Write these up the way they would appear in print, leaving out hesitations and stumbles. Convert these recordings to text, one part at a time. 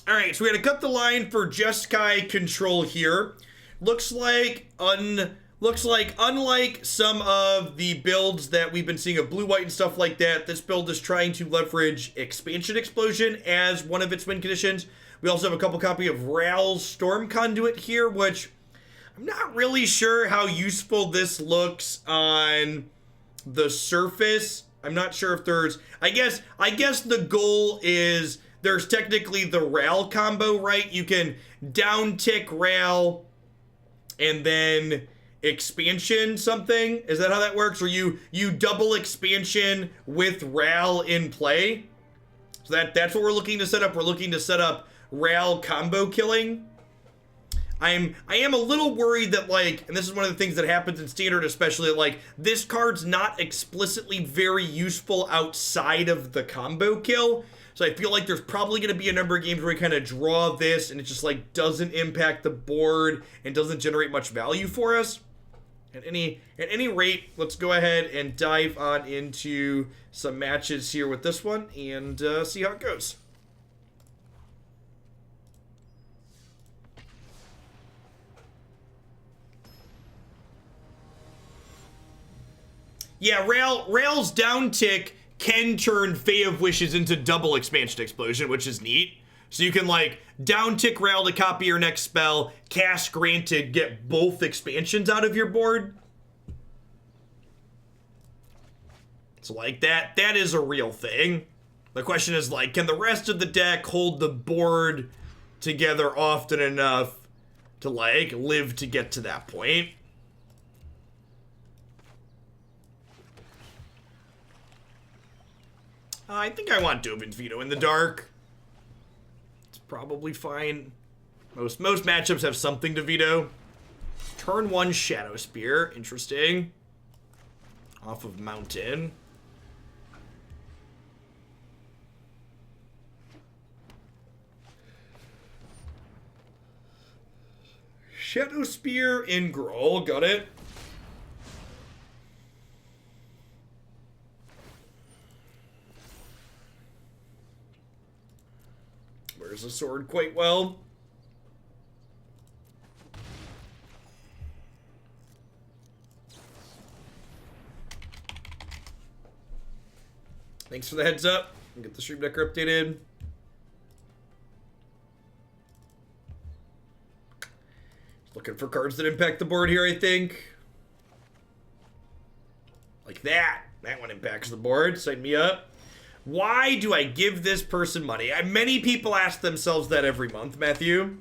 Alright, so we had to cut the line for Jeskai control here. Looks like unlike some of the builds that we've been seeing of blue-white and stuff like that, this build is trying to leverage Expansion Explosion as one of its win conditions. We also have a couple copy of Ral's Storm Conduit here, which I'm not really sure how useful this looks on the surface. I'm not sure if there's... I guess the goal is... There's technically the Ral combo, right? You can down-tick Ral and then expansion something. Is that how that works? Or you double expansion with Ral in play? So that's what we're looking to set up. We're looking to set up Ral combo killing. I am a little worried that, like, and this is one of the things that happens in Standard especially, like, this card's not explicitly very useful outside of the combo kill. So I feel like there's probably going to be a number of games where we kind of draw this and it just, like, doesn't impact the board and doesn't generate much value for us. At any rate, let's go ahead and dive on into some matches here with this one and see how it goes. Yeah, Ral's down tick can turn Fae of Wishes into double Expansion Explosion, which is neat. So you can, like, down tick Ral to copy your next spell, cast Granted, get both expansions out of your board. So, like, that is a real thing. The question is, like, can the rest of the deck hold the board together often enough to, like, live to get to that point? I think I want Dovin's Veto in the dark. It's probably fine. Most matchups have something to veto. Turn 1 Shadow Spear. Interesting. Off of Mountain. Shadow Spear in Groll. Got it. Wears the sword quite well. Thanks for the heads up. I'll get the stream decker updated. Looking for cards that impact the board here, I think. Like that. That one impacts the board. Sign me up. Why do I give this person money? Many people ask themselves that every month, Matthew.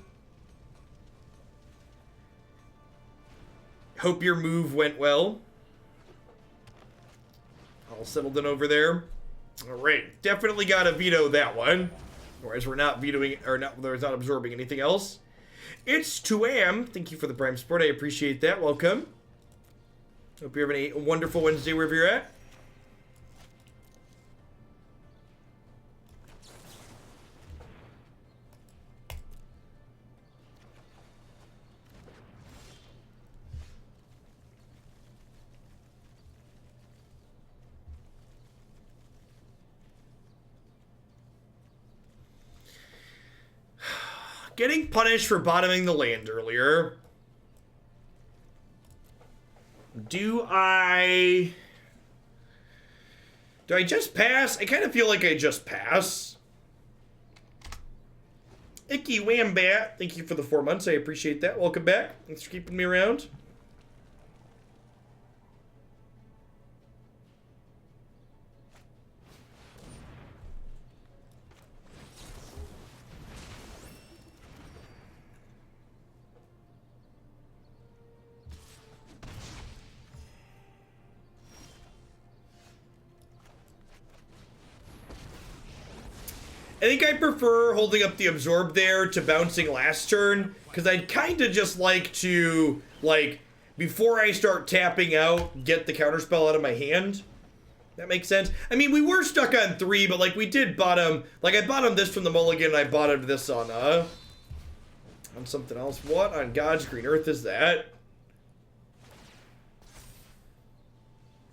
Hope your move went well. All settled in over there. All right, definitely got to veto that one. Otherwise, we're not vetoing, or not, we're not absorbing anything else. It's 2am. Thank you for the Prime support. I appreciate that. Welcome. Hope you're having a wonderful Wednesday wherever you're at. Getting punished for bottoming the land earlier. Do I just pass? I kind of feel like I just pass. Icky Wambat, thank you for the 4 months. I appreciate that. Welcome back. Thanks for keeping me around. I think I prefer holding up the Absorb there to bouncing last turn, because I'd kind of just like to, like, before I start tapping out, get the counterspell out of my hand. That makes sense? I mean, we were stuck on 3, but, like, we did bottom, like, I bottomed this from the mulligan, and I bottomed this on something else. What on God's green earth is that?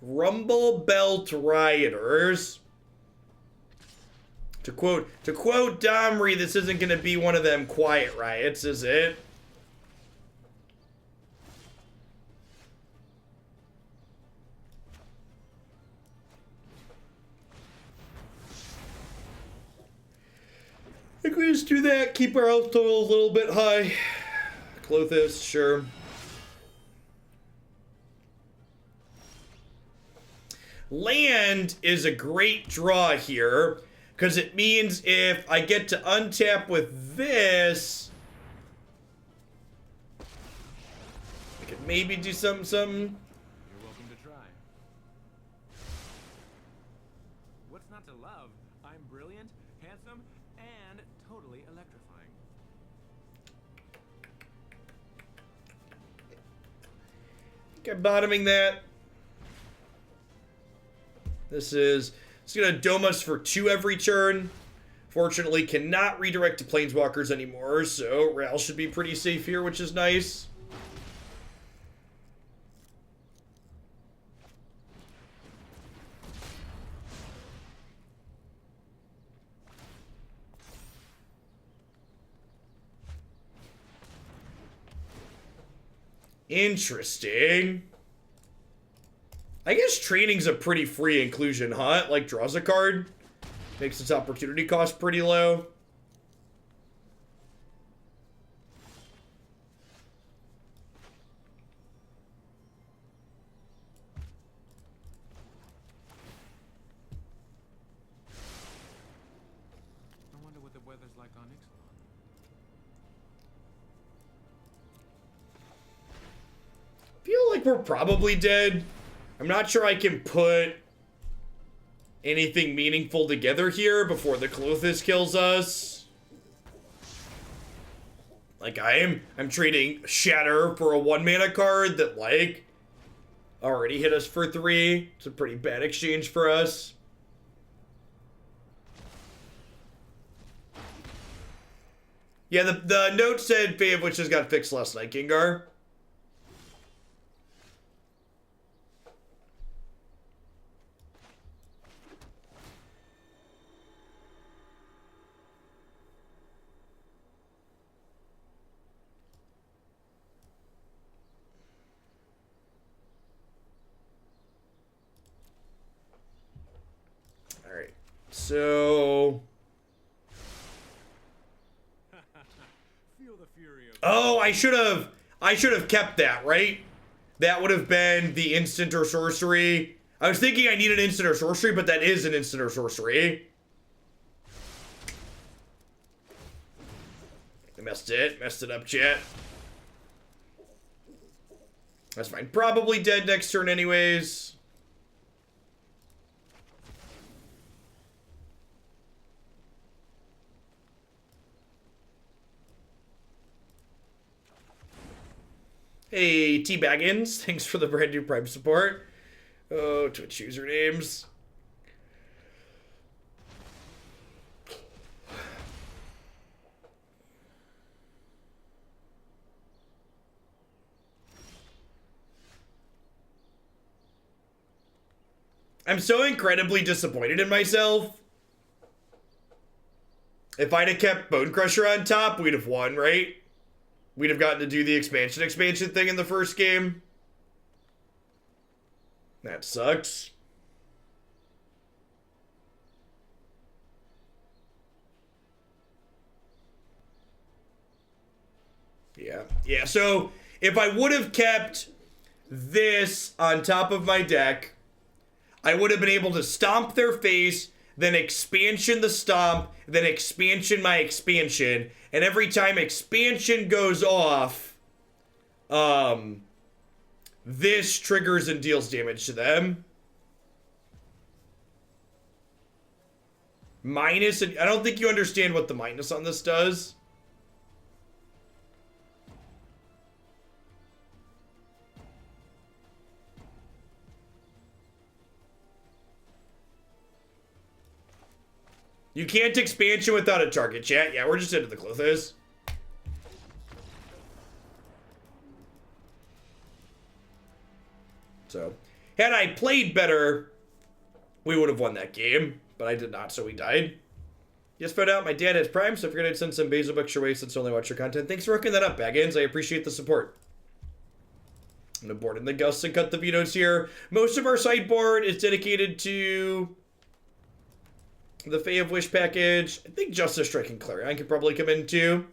Rumble Belt Rioters. To quote Domri, this isn't gonna be one of them quiet riots, is it? I think we just do that, keep our health total a little bit high. Clothis, sure. Land is a great draw here, because it means if I get to untap with this, I could maybe do something. You're welcome to try. What's not to love? I'm brilliant, handsome, and totally electrifying. I think I'm bottoming that. It's gonna dome us for 2 every turn. Fortunately, cannot redirect to planeswalkers anymore, so Ral should be pretty safe here, which is nice. Interesting. I guess training's a pretty free inclusion, huh? It, like, draws a card. Makes its opportunity cost pretty low. I wonder what the weather's like on Ixalan. Feel like we're probably dead. I'm not sure I can put anything meaningful together here before the Clothis kills us. Like, I'm trading Shatter for a 1-mana card that, like, already hit us for 3. It's a pretty bad exchange for us. Yeah, the note said Fae of Wishes got fixed last night, Gengar. So, Feel the fury of oh, I should have kept that, right? That would have been the instant or sorcery. I was thinking I need an instant or sorcery, but that is an instant or sorcery. I messed it up, chat. That's fine. Probably dead next turn anyways. Hey, T-Baggins, thanks for the brand new Prime support. Oh, Twitch usernames. I'm so incredibly disappointed in myself. If I'd have kept Bonecrusher on top, we'd have won, right? We'd have gotten to do the expansion thing in the first game. That sucks. Yeah, so if I would have kept this on top of my deck, I would have been able to stomp their face, then expansion the stomp, then expansion my expansion, and every time expansion goes off, this triggers and deals damage to them. Minus, I don't think you understand what the minus on this does. You can't expansion without a target, chat. Yeah, we're just into the Clothis. So, had I played better, we would have won that game. But I did not, so we died. Just found out my dad has Prime, so I figured I'd send some basil bucks your way since I only watch your content. Thanks for hooking that up, Baggins. I appreciate the support. I'm gonna board in the Gusts and cut the Vetoes here. Most of our sideboard is dedicated to the Fae of Wish package. I think Justice Strike and Clarion could probably come in too.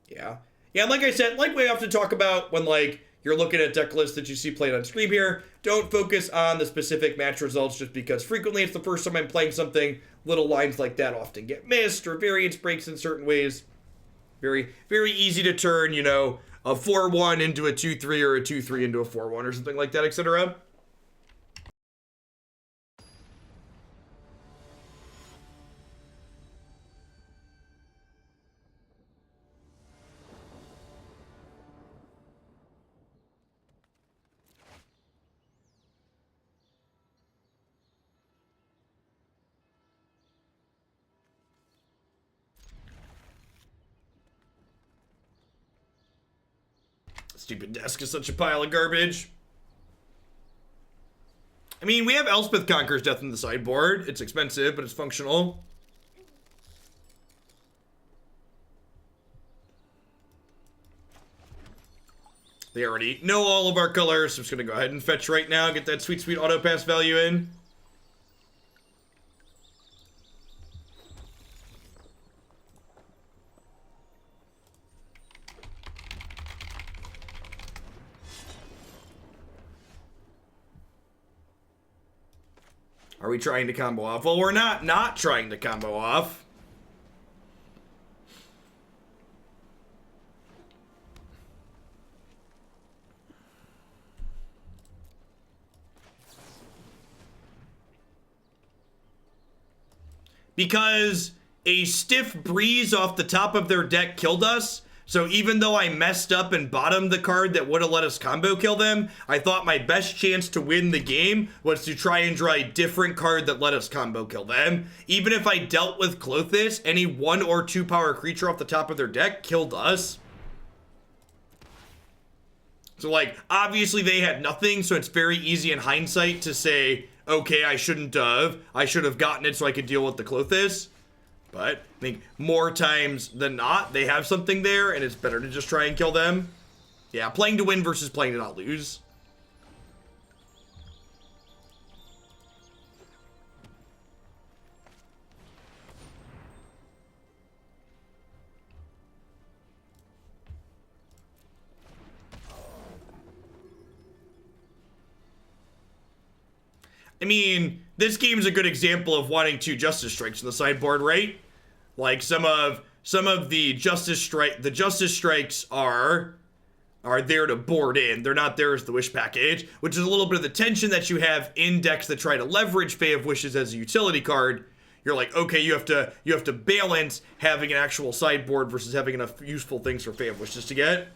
Yeah. Yeah, like I said, like we often talk about when, like, you're looking at deck lists that you see played on stream here, don't focus on the specific match results just because frequently it's the first time I'm playing something. Little lines like that often get missed or variance breaks in certain ways. Very, very easy to turn, you know, a 4-1 into a 2-3 or a 2-3 into a 4-1 or something like that, etc. Stupid desk is such a pile of garbage. I mean, we have Elspeth Conquers Death in the sideboard. It's expensive, but it's functional. They already know all of our colors, so I'm just going to go ahead and fetch right now, get that sweet, sweet auto pass value in. Are we trying to combo off? Well, we're not trying to combo off. Because a stiff breeze off the top of their deck killed us. So even though I messed up and bottomed the card that would have let us combo kill them, I thought my best chance to win the game was to try and draw a different card that let us combo kill them. Even if I dealt with Clothis, any 1 or 2 power creature off the top of their deck killed us. So, like, obviously they had nothing, so it's very easy in hindsight to say, okay, I shouldn't have. I should have gotten it so I could deal with the Clothis. But I think more times than not, they have something there, and it's better to just try and kill them. Yeah, playing to win versus playing to not lose. I mean, this game's a good example of wanting 2 Justice Strikes in the sideboard, right? Like some of the Justice Strikes are there to board in. They're not there as the Wish package, which is a little bit of the tension that you have in decks that try to leverage Fae of Wishes as a utility card. You're like, okay, you have to balance having an actual sideboard versus having enough useful things for Fae of Wishes to get.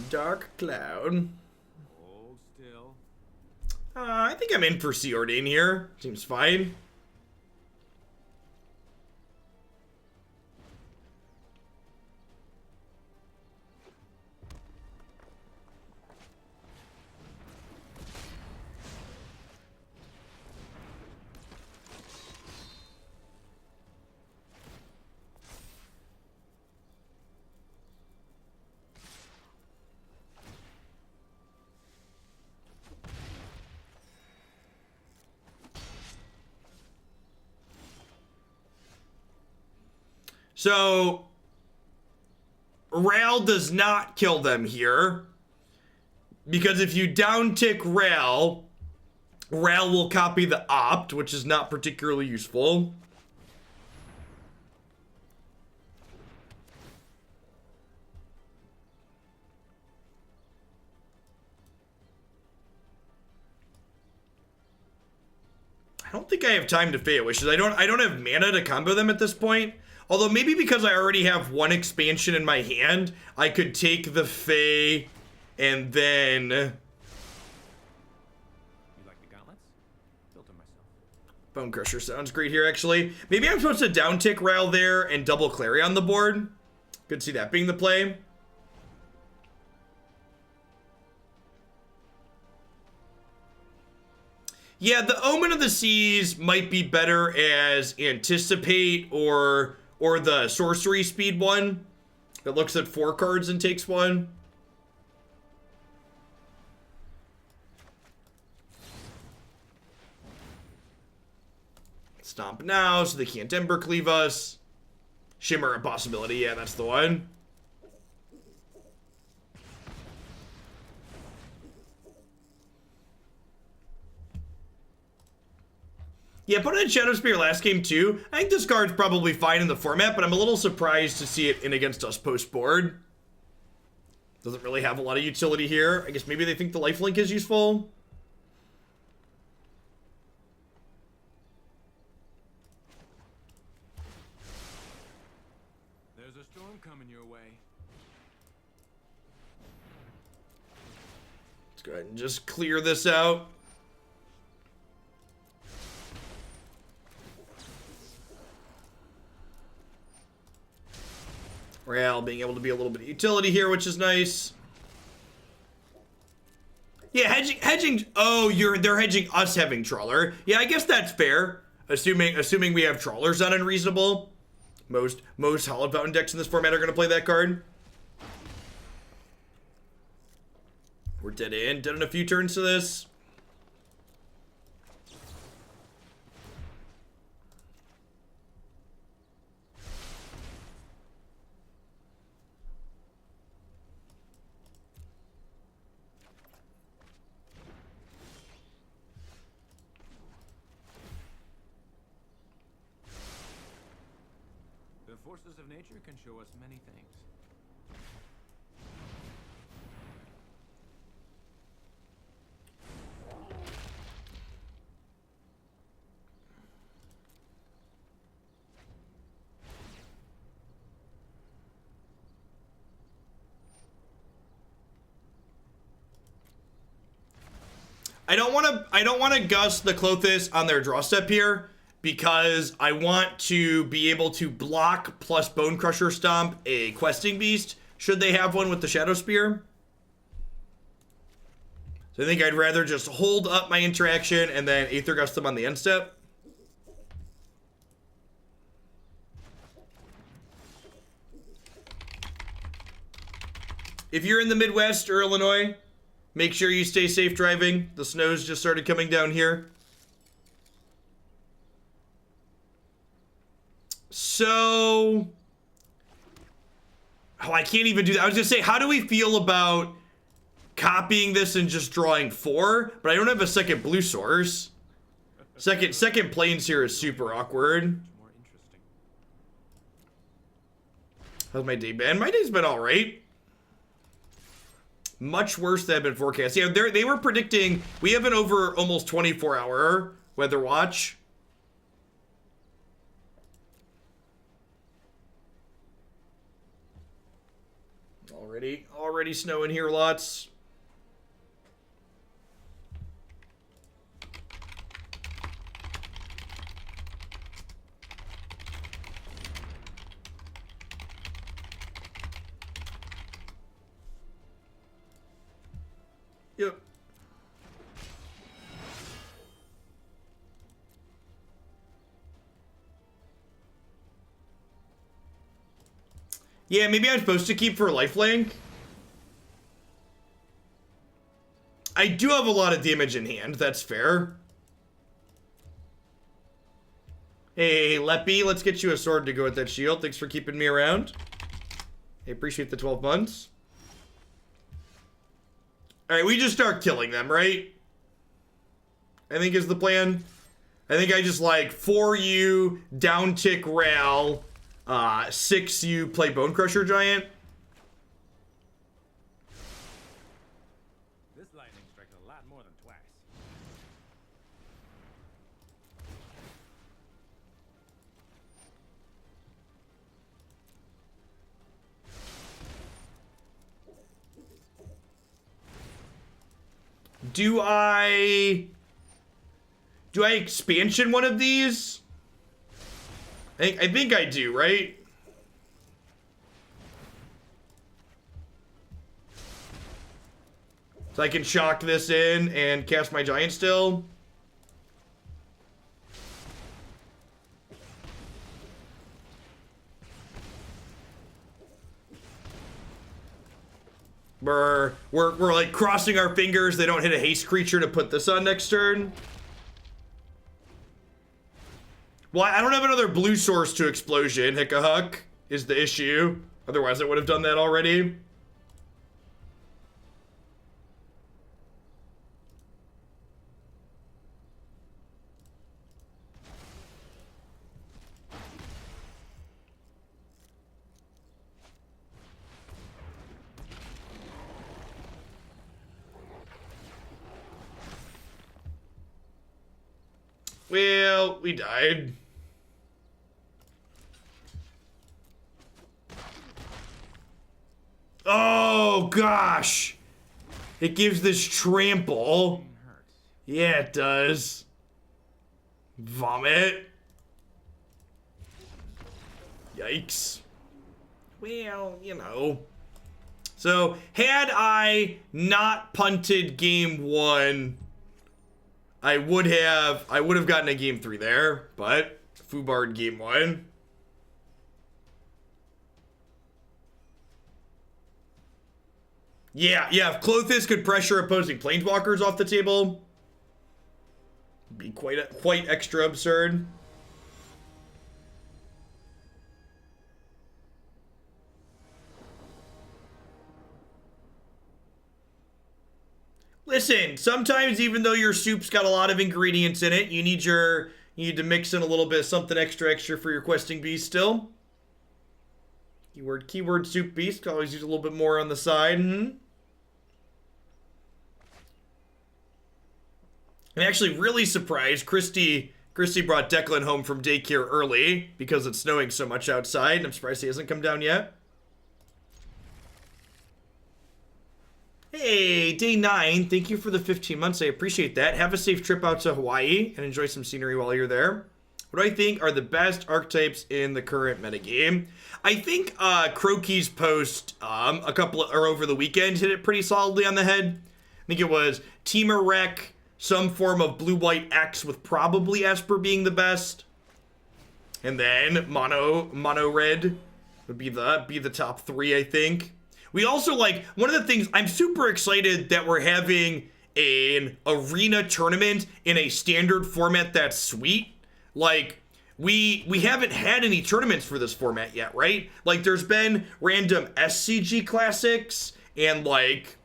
Dark Cloud. Hold still. I think I'm in for Seordain here. Seems fine. So, Ral does not kill them here. Because if you downtick Ral, Ral will copy the Opt, which is not particularly useful. I don't think I have time to Fae of Wishes. I don't have mana to combo them at this point. Although maybe because I already have 1 expansion in my hand, I could take the Fae and then... You like the gauntlets? Built them myself. Bonecrusher sounds great here, actually. Maybe I'm supposed to down-tick Ral there and double Clary on the board. Could see that being the play. Yeah, the Omen of the Seas might be better as Anticipate or the Sorcery Speed one that looks at 4 cards and takes 1. Stomp now so they can't Ember Cleave us. Shimmer a possibility, yeah, that's the one. Yeah, put it in Shadow Spear last game too. I think this card's probably fine in the format, but I'm a little surprised to see it in against us post-board. Doesn't really have a lot of utility here. I guess maybe they think the lifelink is useful. There's a storm coming your way. Let's go ahead and just clear this out. Ral being able to be a little bit of utility here, which is nice. Yeah, hedging. Oh, they're hedging us having Trawler. Yeah, I guess that's fair. Assuming we have Trawlers on Unreasonable. Most Hallowed Fountain decks in this format are going to play that card. We're dead in a few turns to this. The forces of nature can show us many things. I don't want to gust the Klothys on their draw step here because I want to be able to block plus Bonecrusher Stomp a Questing Beast should they have one with the Shadow Spear. So I think I'd rather just hold up my interaction and then Aether Gust them on the end step. If you're in the Midwest or Illinois, make sure you stay safe driving. The snow's just started coming down here. So, I can't even do that. I was gonna say, how do we feel about copying this and just drawing 4? But I don't have a second blue source. Second planes here is super awkward. More interesting. How's my day been? My day's been all right. Much worse than I've been forecast. Yeah, they were predicting we have an over almost 24-hour weather watch. Already snowing here lots. Yep. Yeah, maybe I'm supposed to keep for lifelink. I do have a lot of damage in hand, that's fair. Hey, Leppy, let's get you a sword to go with that shield. Thanks for keeping me around. I appreciate the 12 months. Alright, we just start killing them, right? I think is the plan. I think I just like 4U, down tick Ral, 6U play Bonecrusher Giant. This lightning strikes a lot more than twice. Do I Do I expansion one of these? I think I do, right? So I can shock this in and cast my giant still. We're like crossing our fingers they don't hit a haste creature to put this on next turn. Well, I don't have another blue source to explosion. Hickahuck is the issue. Otherwise, I would have done that already. Well, we died. Oh, gosh. It gives this trample. Yeah, it does. Vomit. Yikes. Well, you know. So, had I not punted game 1, I would have gotten a game 3 there, but Foobarred game 1. Yeah, if Klothys could pressure opposing planeswalkers off the table, it'd be quite extra absurd. Listen, sometimes even though your soup's got a lot of ingredients in it, you need to mix in a little bit of something extra for your questing beast still. Keyword soup beast, can always use a little bit more on the side. I'm actually really surprised Christy brought Declan home from daycare early because it's snowing so much outside. I'm surprised he hasn't come down yet. Hey, day 9. Thank you for the 15 months. I appreciate that. Have a safe trip out to Hawaii and enjoy some scenery while you're there. What do I think are the best archetypes in the current metagame? I think Crokey's post over the weekend hit it pretty solidly on the head. I think it was Temur Rec, some form of blue-white X with probably Esper being the best. And then mono red would be the top 3, I think. We also, like, one of the things, I'm super excited that we're having an arena tournament in a standard format that's sweet. Like, we haven't had any tournaments for this format yet, right? Like, there's been random SCG classics and, like,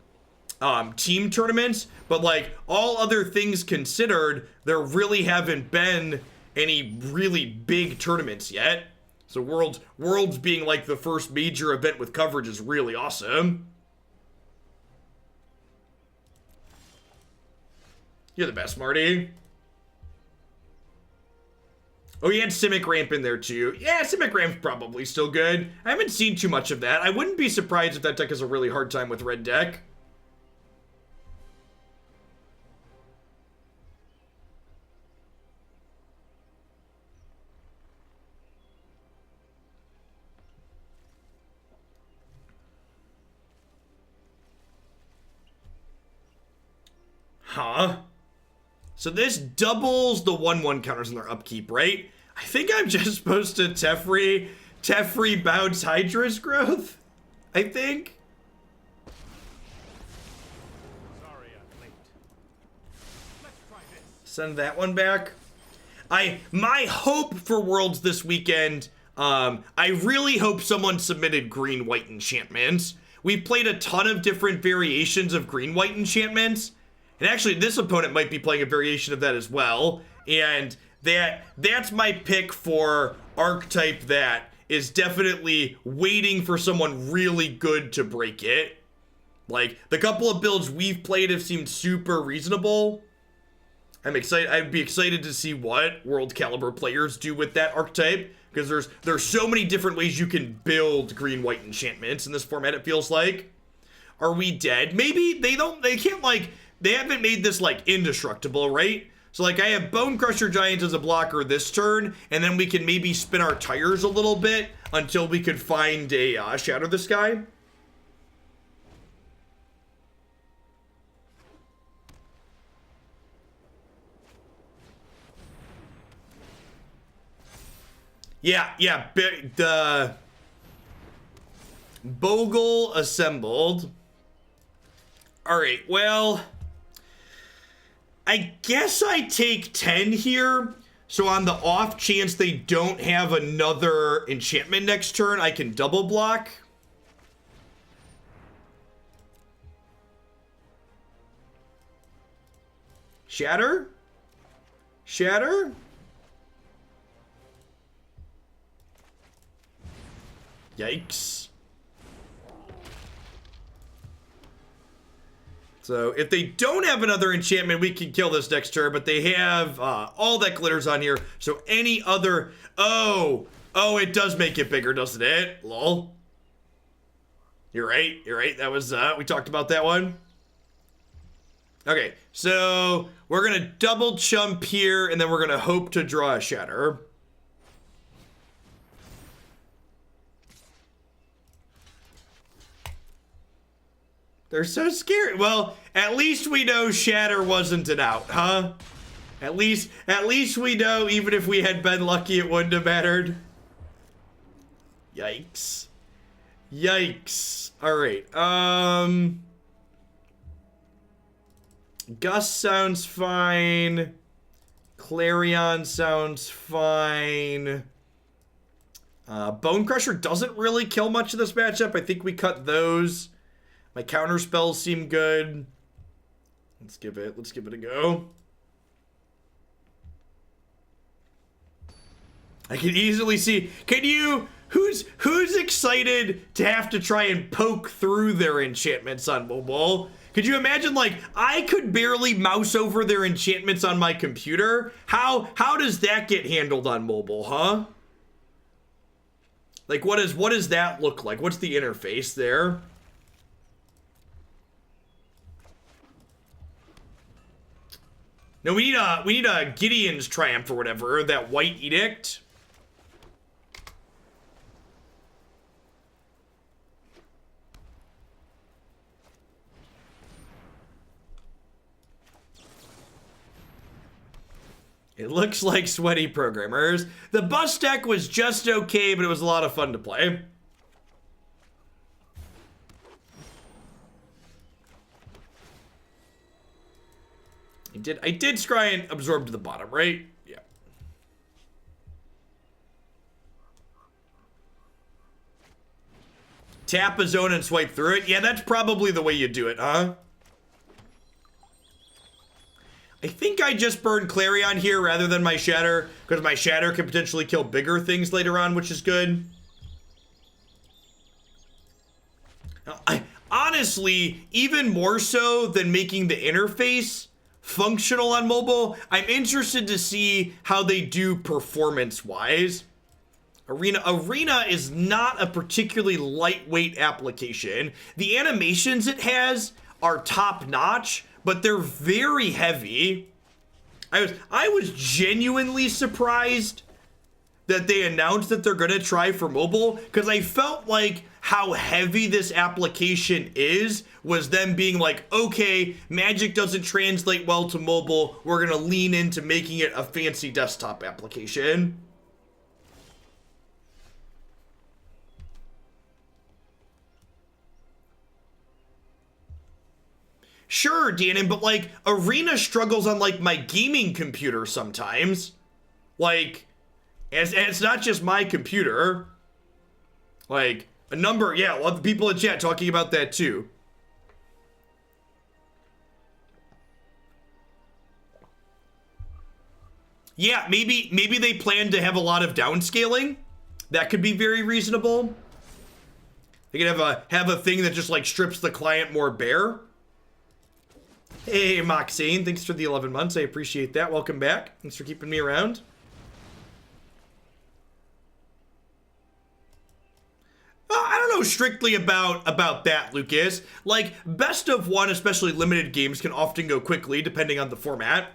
team tournaments, but, like, all other things considered, there really haven't been any really big tournaments yet. So Worlds being like the first major event with coverage is really awesome. You're the best, Marty. Oh, you had Simic Ramp in there too. Yeah, Simic Ramp's probably still good. I haven't seen too much of that. I wouldn't be surprised if that deck has a really hard time with red deck. Huh? So this doubles the 1/1 counters in their upkeep, right? I think I'm just supposed to Teferi bounce Hydra's growth. I think. Sorry, I'm late. Let's try this. Send that one back. My hope for Worlds this weekend, I really hope someone submitted green-white enchantments. We've played a ton of different variations of green-white enchantments. And actually, this opponent might be playing a variation of that as well. And that's my pick for archetype that is definitely waiting for someone really good to break it. Like, the couple of builds we've played have seemed super reasonable. I'm excited. I'd be excited to see what World Caliber players do with that archetype. Because there's so many different ways you can build green-white enchantments in this format, it feels like. Are we dead? Maybe they can't, like... They haven't made this, like, indestructible, right? So like I have Bonecrusher Giant as a blocker this turn, and then we can maybe spin our tires a little bit until we could find a Shatter the Sky. Yeah, the Bogle assembled. All right, well, I guess I take 10 here. So on the off chance they don't have another enchantment next turn, I can double block. Shatter? Shatter? Yikes. So if they don't have another enchantment, we can kill this next turn, but they have all that glitters on here. So any other... Oh, it does make it bigger, doesn't it? Lol. You're right. That was, we talked about that one. Okay, so we're going to double chump here, and then we're going to hope to draw a Shatter. They're so scary. Well, at least we know Shatter wasn't an out, huh? At least we know, even if we had been lucky, it wouldn't have mattered. Yikes. Yikes. All right. Gust sounds fine. Clarion sounds fine. Bonecrusher doesn't really kill much of this matchup. I think we cut those. My counter spells seem good. Let's give it a go. I can easily see. Who's excited to have to try and poke through their enchantments on mobile? Could you imagine, like, I could barely mouse over their enchantments on my computer? How does that get handled on mobile, huh? Like, what does that look like? What's the interface there? No, we need a Gideon's Triumph or whatever, that white edict. It looks like sweaty programmers. The bus deck was just okay, but it was a lot of fun to play. I did scry and absorb to the bottom, right? Yeah. Tap a zone and swipe through it. Yeah, that's probably the way you do it, huh? I think I just burned Clarion here rather than my Shatter, because my Shatter can potentially kill bigger things later on, which is good. Honestly, even more so than making the interface functional on mobile, I'm interested to see how they do performance-wise. Arena is not a particularly lightweight application. The animations it has are top-notch, but they're very heavy. I was genuinely surprised that they announced that they're gonna try for mobile, because I felt like how heavy this application is was them being like, okay, Magic doesn't translate well to mobile, we're gonna lean into making it a fancy desktop application. Sure, Dannon, but like, Arena struggles on like my gaming computer sometimes. Like, and it's not just my computer. Like, a number, yeah, a lot of people in chat talking about that too. Yeah, maybe they plan to have a lot of downscaling. That could be very reasonable. They could have a thing that just like strips the client more bare. Hey, Moxane, thanks for the 11 months. I appreciate that. Welcome back. Thanks for keeping me around. I don't know strictly about that, Lucas. Like, best of one, especially limited games, can often go quickly, depending on the format.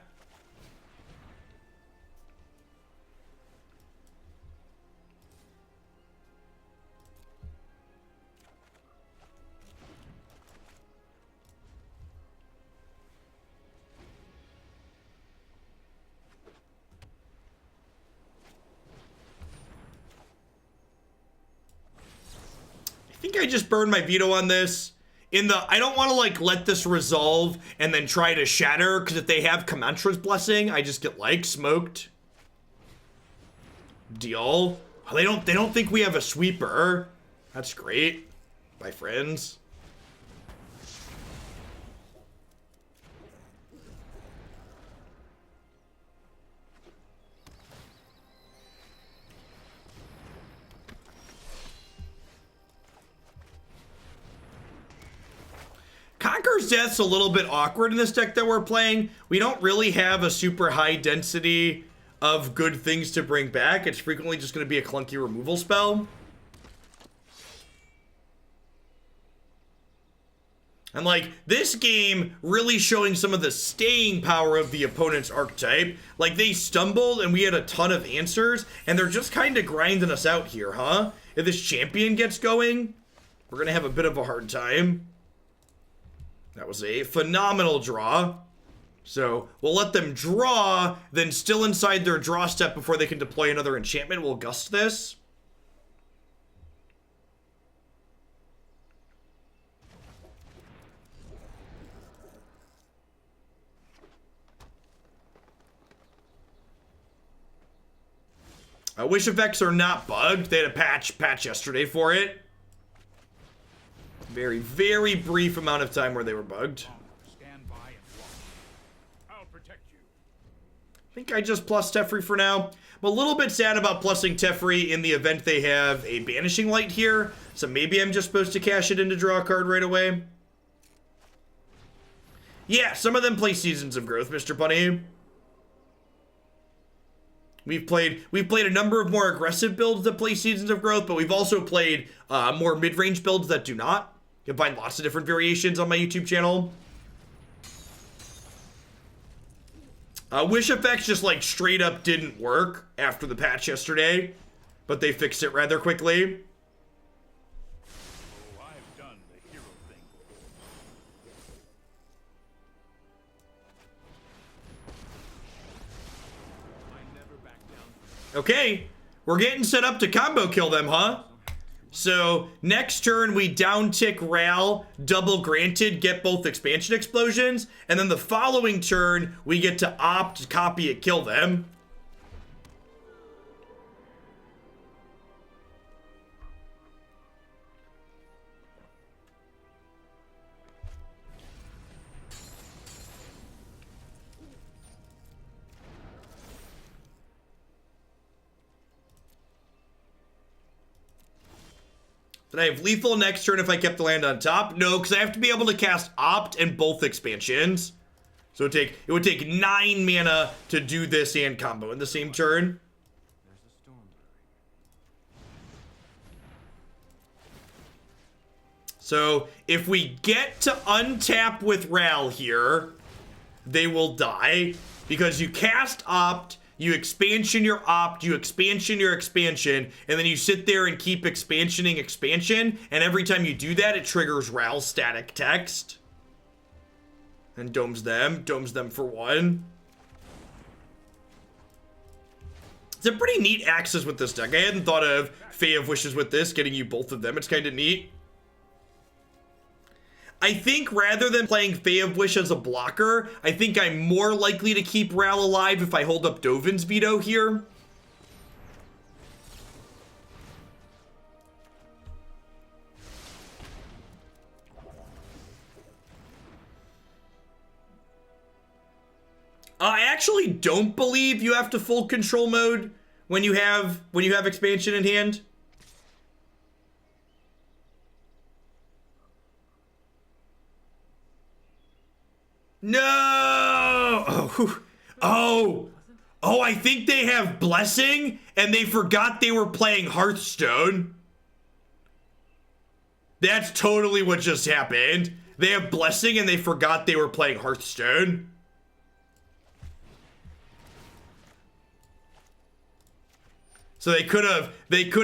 think I just burned my veto on this. I don't want to like let this resolve and then try to shatter, because if they have Commentra's Blessing, I just get like smoked. Deal. Oh, they don't think we have a sweeper. That's great. My friends. Conqueror's Death's a little bit awkward in this deck that we're playing. We don't really have a super high density of good things to bring back. It's frequently just going to be a clunky removal spell. And like, this game really showing some of the staying power of the opponent's archetype. Like, they stumbled and we had a ton of answers, and they're just kind of grinding us out here, huh? If this champion gets going, we're going to have a bit of a hard time. That was a phenomenal draw. So we'll let them draw, then still inside their draw step before they can deploy another enchantment, we'll gust this. Wish effects are not bugged. They had a patch yesterday for it. Very, very brief amount of time where they were bugged. Stand by and watch. I'll protect you. I think I just plus Teferi for now. I'm a little bit sad about plussing Teferi in the event they have a Banishing Light here. So maybe I'm just supposed to cash it in to draw a card right away. Yeah, some of them play Seasons of Growth, Mr. Bunny. We've played a number of more aggressive builds that play Seasons of Growth, but we've also played more mid-range builds that do not. You can find lots of different variations on my YouTube channel. Wish effects just like straight up didn't work after the patch yesterday, but they fixed it rather quickly. Oh, I've done the hero thing. I never back down. Okay, we're getting set up to combo kill them, huh? So next turn we down tick Ral, double granted, get both expansion explosions, and then the following turn we get to opt, copy it, kill them. Then I have lethal next turn if I kept the land on top. No, because I have to be able to cast Opt and both expansions. So it would take 9 mana to do this and combo in the same turn. There's a storm brewing. So if we get to untap with Ral here, they will die. Because you cast Opt, you expansion your Opt, you expansion your expansion, and then you sit there and keep expansioning expansion, and every time you do that, it triggers Ral's static text. And domes them for 1. It's a pretty neat axis with this deck. I hadn't thought of Fae of Wishes with this, getting you both of them. It's kind of neat. I think rather than playing Fae of Wish as a blocker, I think I'm more likely to keep Ral alive if I hold up Dovin's Veto here. I actually don't believe you have to full control mode when you have expansion in hand. No! Oh, I think they have Blessing, and they forgot they were playing Hearthstone. That's totally what just happened. They have Blessing, and they forgot they were playing Hearthstone. So they could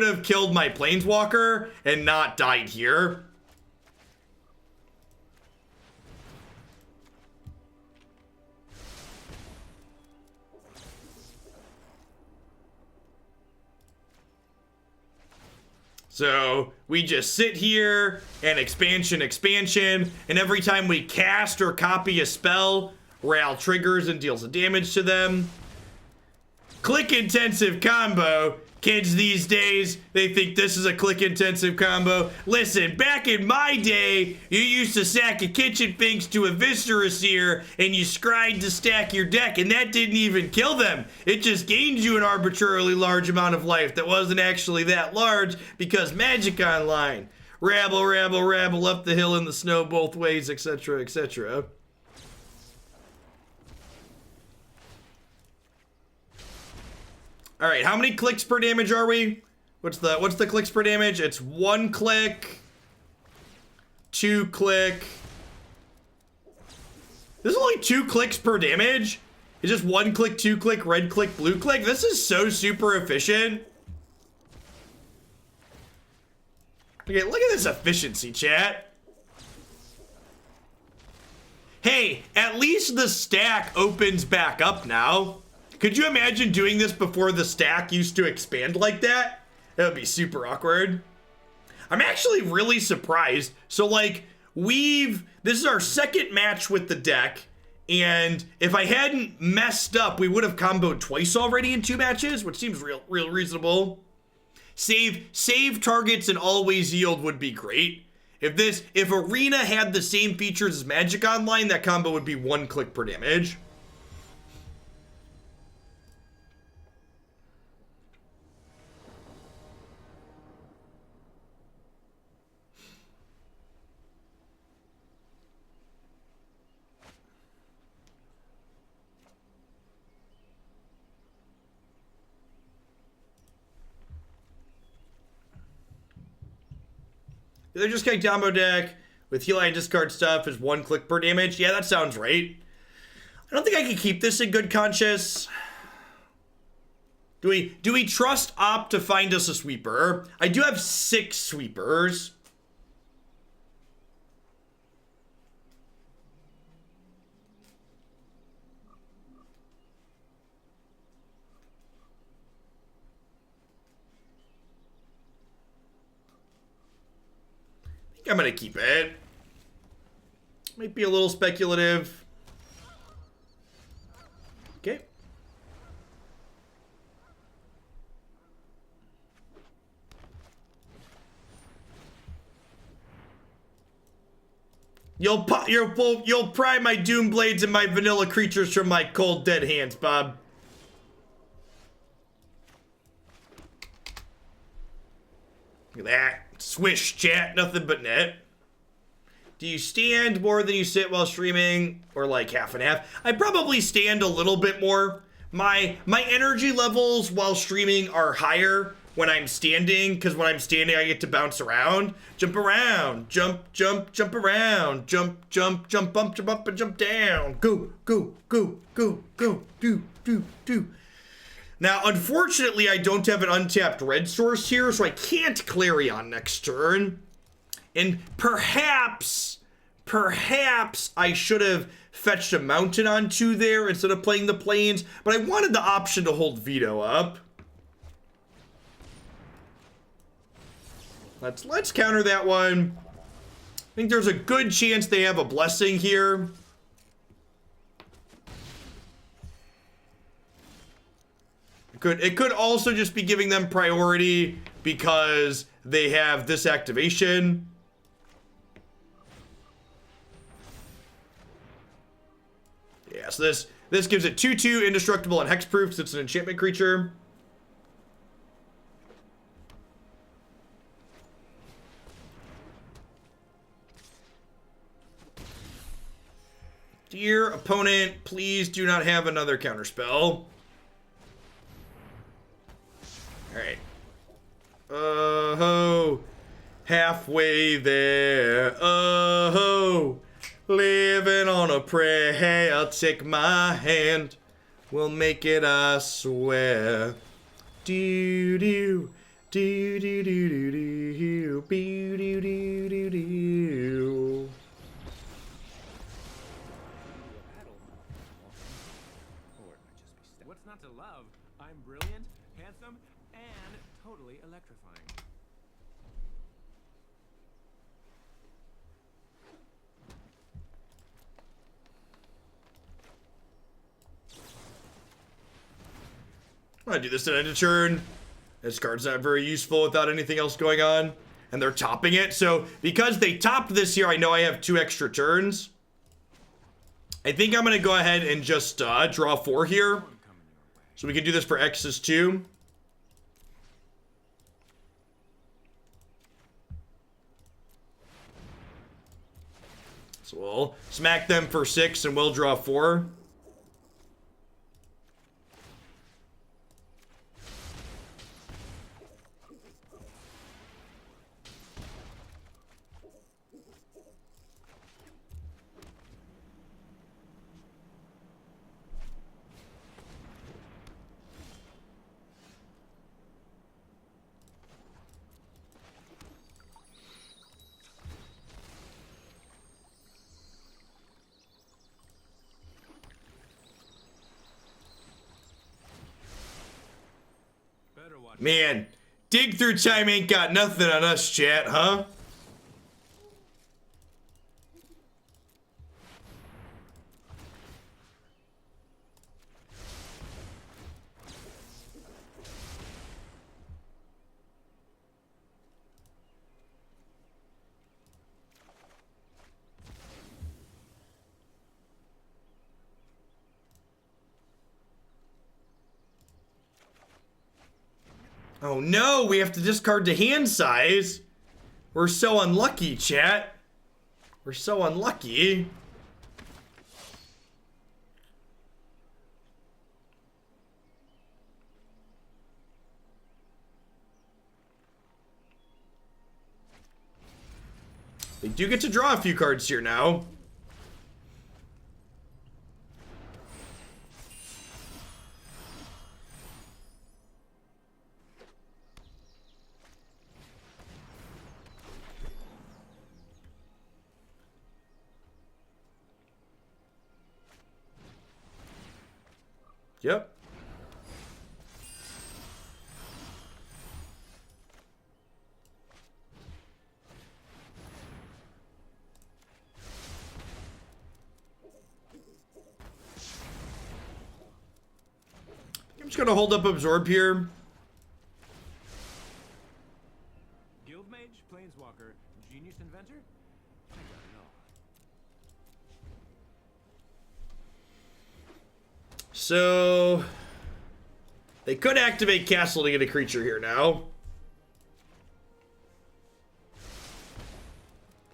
have killed my Planeswalker and not died here. So we just sit here and expansion, and every time we cast or copy a spell, Ral triggers and deals the damage to them. Click intensive combo. Kids these days, they think this is a click intensive combo. Listen, back in my day, you used to sack a kitchen finks to a Viscera Seer and you scried to stack your deck, and that didn't even kill them. It just gained you an arbitrarily large amount of life that wasn't actually that large because Magic Online. Rabble, rabble, rabble up the hill in the snow both ways, etc., etc. All right, how many clicks per damage are we? What's the clicks per damage? It's 1 click, 2 click. This is only 2 clicks per damage. It's just 1 click, 2 click, red click, blue click. This is so super efficient. Okay, look at this efficiency, chat. Hey, at least the stack opens back up now. Could you imagine doing this before the stack used to expand like that? That would be super awkward. I'm actually really surprised. So like, this is our second match with the deck, and if I hadn't messed up, we would have comboed twice already in 2 matches, which seems real reasonable. Save targets and always yield would be great. If Arena had the same features as Magic Online, that combo would be 1 click per damage. They're just getting combo deck with heal and discard stuff is 1 click per damage. Yeah, that sounds right. I don't think I can keep this in good conscience. Do we trust Op to find us a sweeper? I do have 6 sweepers. I'm gonna keep it. Might be a little speculative. Okay. You'll pry my Doom Blades and my vanilla creatures from my cold dead hands, Bob. Look at that. Swish, chat, nothing but net. Do you stand more than you sit while streaming, or like half and half? I probably stand a little bit more. My energy levels while streaming are higher when I'm standing, because when I'm standing I get to bounce around. Jump around, jump around, jump, bump, jump up and jump down. Go, do. Now, unfortunately, I don't have an untapped red source here, so I can't Clarion next turn. And perhaps I should have fetched a mountain on 2 there instead of playing the plains, but I wanted the option to hold Veto up. Let's counter that one. I think there's a good chance they have a blessing here. It could also just be giving them priority because they have this activation. Yeah, so this gives it 2/2 indestructible and hexproof because it's an enchantment creature. Dear opponent, please do not have another counterspell. Alright. Oh-ho. Halfway there. Oh-ho. Living on a prayer. Take my hand. We'll make it, I swear. Do-do. Do-do-do-do-do. Be-do-do-do-do. What's not to love? I'm brilliant, handsome, and totally electrifying. gonna do this at end of turn. This card's not very useful without anything else going on. And they're topping it. So because they topped this here, I know I have 2 extra turns. I think I'm gonna go ahead and just draw 4 here. So we can do this for X's too. So we'll smack them for 6 and we'll draw 4. Man, dig through time ain't got nothing on us, chat, huh? Oh no, we have to discard to hand size. We're so unlucky, chat. We're so unlucky. They do get to draw a few cards here now. Yep. I'm just gonna hold up Absorb here. Guildmage, Planeswalker, Genius Inventor? I got it all. So they could activate Castle to get a creature here now.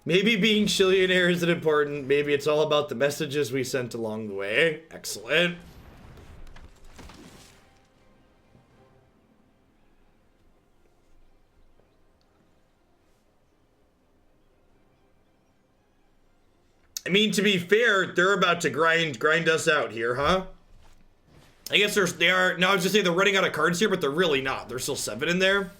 Maybe being Shillionaire isn't important. Maybe it's all about the messages we sent along the way. Excellent. I mean, to be fair, they're about to grind us out here, huh? I guess they are. No, I was just saying they're running out of cards here, but they're really not. There's still 7 in there.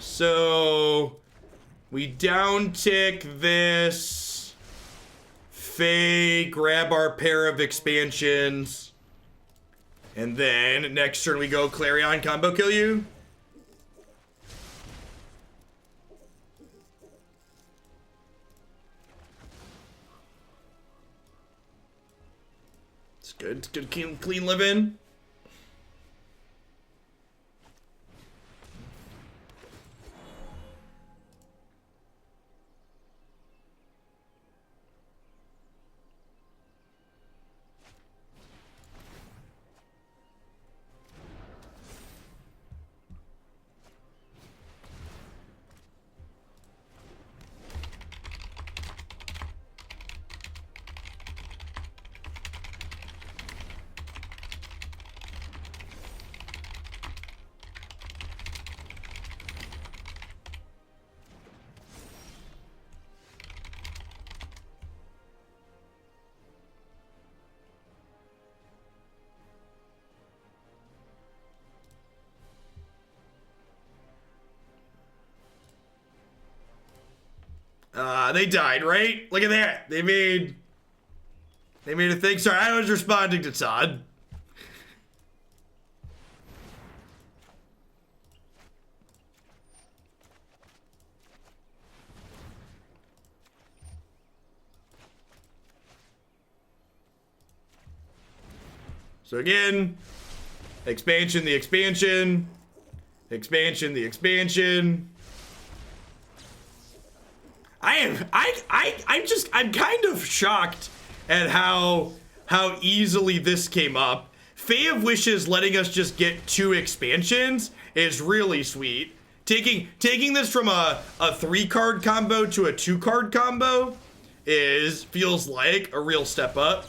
So we down tick this. Fae, grab our pair of expansions. And then next turn we go Clarion, combo kill you. It's good. It's good, clean living. They died, right? Look at that. They made a thing. Sorry, I was responding to Todd. So again, expansion, the expansion, expansion, the expansion. I'm kind of shocked at how easily this came up. Fae of Wishes letting us just get 2 expansions is really sweet. Taking this from a 3-card combo to a 2-card combo feels like a real step up.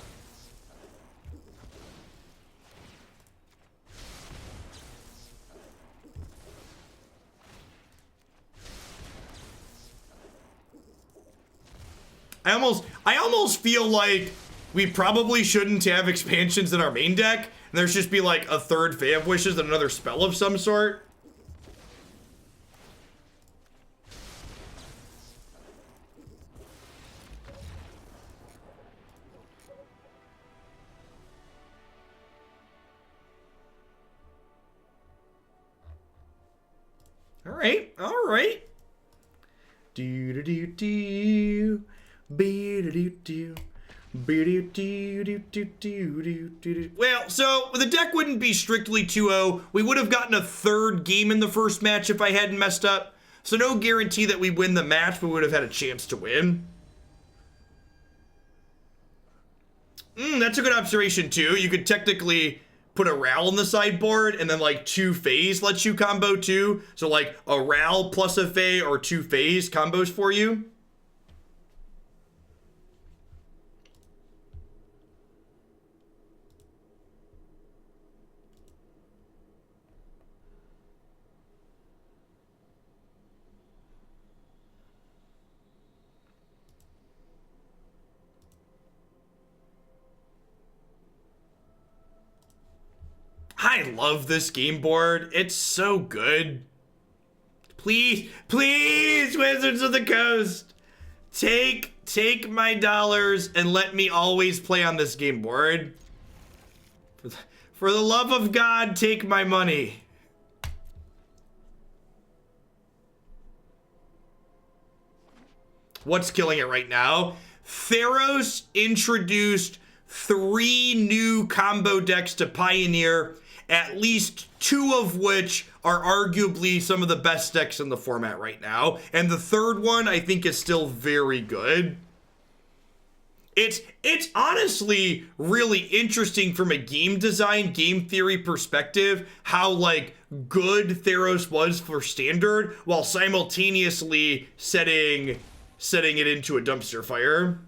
I almost feel like we probably shouldn't have expansions in our main deck, and there should just be like a 3rd Fae of Wishes and another spell of some sort. All right. Do. Well, so the deck wouldn't be strictly 2-0. We would have gotten a 3rd game in the first match if I hadn't messed up. So no guarantee that we win the match, but we would have had a chance to win. That's a good observation too. You could technically put a Ral in the sideboard and then like 2 Faes lets you combo too. So like a Ral plus a Fae or 2 Faes combos for you. I love this game board. It's so good. Please, Wizards of the Coast, take my dollars and let me always play on this game board. For the love of God, take my money. What's killing it right now? Theros introduced 3 new combo decks to Pioneer, at least 2 of which are arguably some of the best decks in the format right now. And the 3rd one, I think, is still very good. It's honestly really interesting from a game design, game theory perspective, how, like, good Theros was for Standard, while simultaneously setting it into a dumpster fire.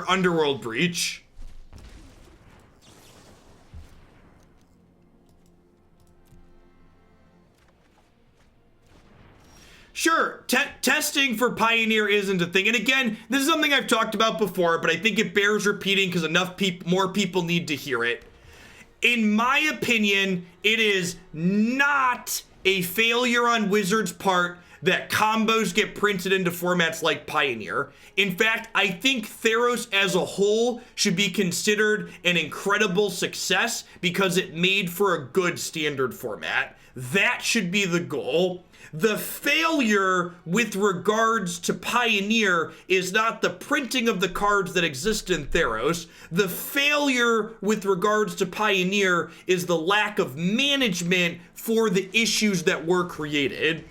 Underworld Breach. Sure, testing for Pioneer isn't a thing. And again, this is something I've talked about before, but I think it bears repeating because more people need to hear it. In my opinion, it is not a failure on Wizards' part that combos get printed into formats like Pioneer. In fact, I think Theros as a whole should be considered an incredible success because it made for a good Standard format. That should be the goal. The failure with regards to Pioneer is not the printing of the cards that exist in Theros. The failure with regards to Pioneer is the lack of management for the issues that were created.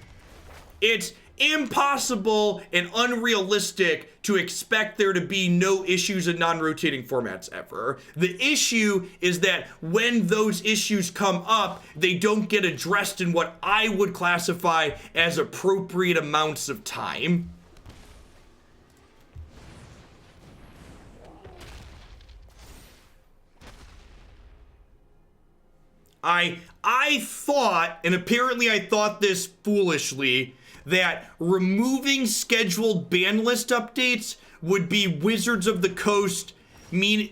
It's impossible and unrealistic to expect there to be no issues in non-rotating formats ever. The issue is that when those issues come up, they don't get addressed in what I would classify as appropriate amounts of time. I thought, and apparently I thought this foolishly, that removing scheduled ban list updates would be Wizards of the Coast making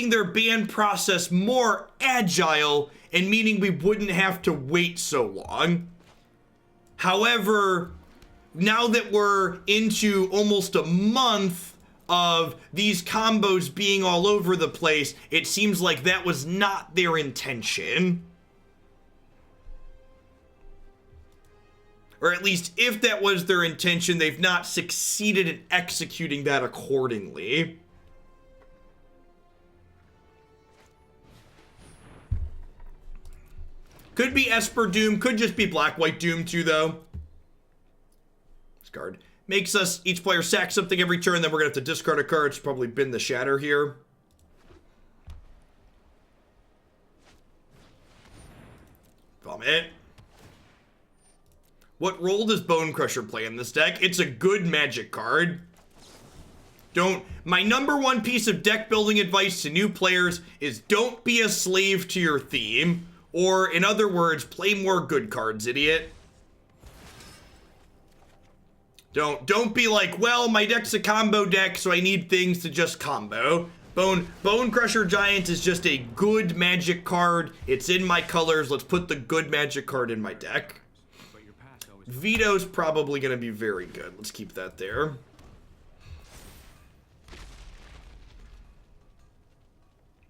their ban process more agile and meaning we wouldn't have to wait so long. However, now that we're into almost a month of these combos being all over the place, it seems like that was not their intention. Or at least if that was their intention, they've not succeeded in executing that accordingly. Could be Esper Doom, could just be Black-White Doom too, though. This card makes us, each player sack something every turn, then we're gonna have to discard a card. It's probably been the Shatter here. Vomit. What role does Bonecrusher play in this deck? It's a good Magic card. My number one piece of deck building advice to new players is don't be a slave to your theme. Or, in other words, play more good cards, idiot. Don't be like, well, my deck's a combo deck, so I need things to just combo. Bonecrusher Giant is just a good Magic card. It's in my colors. Let's put the good Magic card in my deck. Veto's probably going to be very good. Let's keep that there.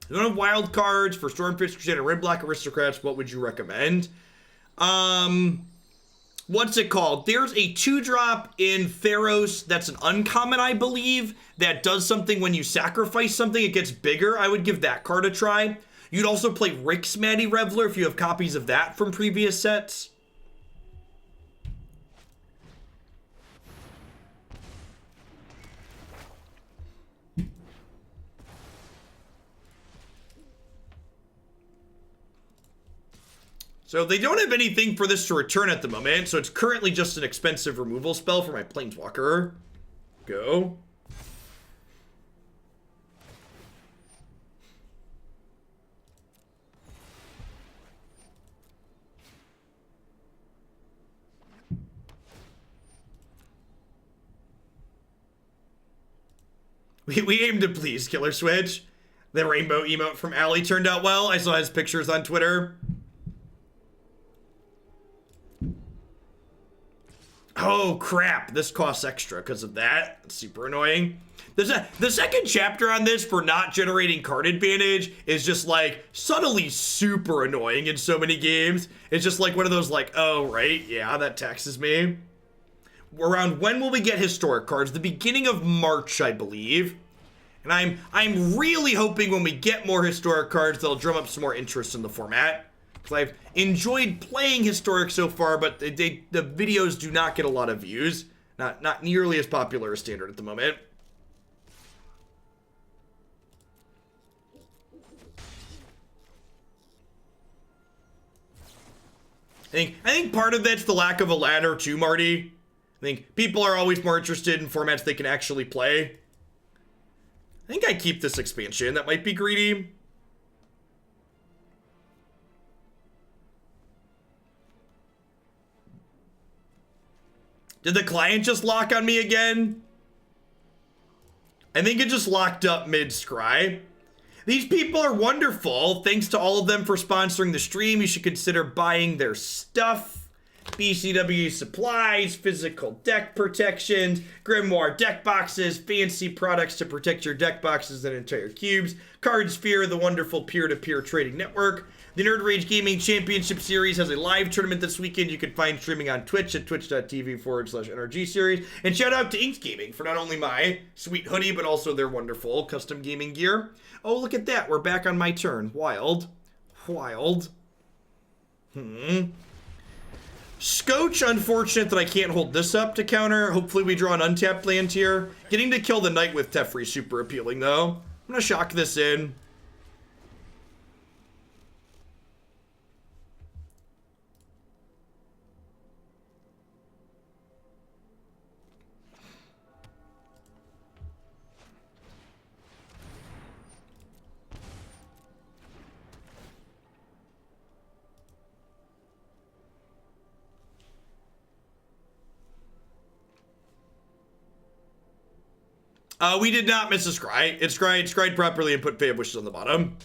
You don't have wild cards for Stormfist and Red Black Aristocrats. What would you recommend? What's it called? There's a 2-drop in Theros that's an uncommon, I believe, that does something when you sacrifice something. It gets bigger. I would give that card a try. You'd also play Rick's Maddie Raveler if you have copies of that from previous sets. So they don't have anything for this to return at the moment, so it's currently just an expensive removal spell for my Planeswalker. Go. We aim to please, Killer Switch. The rainbow emote from Allie turned out well. I saw his pictures on Twitter. Oh, crap. This costs extra because of that. It's super annoying. The second chapter on this for not generating card advantage is just, like, subtly super annoying in so many games. It's just, like, one of those, like, oh, right, yeah, that taxes me. Around when will we get historic cards? The beginning of March, I believe. And I'm really hoping when we get more historic cards, they'll drum up some more interest in the format. Because I've enjoyed playing historic so far, but the videos do not get a lot of views. Not nearly as popular as standard at the moment. I think part of that's the lack of a ladder too, Marty. I think people are always more interested in formats they can actually play. I think I keep this expansion. That might be greedy. Did the client just lock on me again? I think it just locked up mid-scry. These people are wonderful. Thanks to all of them for sponsoring the stream. You should consider buying their stuff. BCW supplies, physical deck protections, Grimoire deck boxes, fancy products to protect your deck boxes and entire cubes, Card Sphere, the wonderful peer-to-peer trading network. The Nerd Rage Gaming Championship Series has a live tournament this weekend. You can find streaming on Twitch at twitch.tv/NRG Series. And shout out to Inks Gaming for not only my sweet hoodie, but also their wonderful custom gaming gear. Oh, look at that. We're back on my turn. Wild. Wild. Scotch, unfortunate that I can't hold this up to counter. Hopefully we draw an untapped land here. Getting to kill the knight with Teferi is super appealing, though. I'm going to shock this in. We did not miss a scry. It scried properly and put Fae of Wishes on the bottom.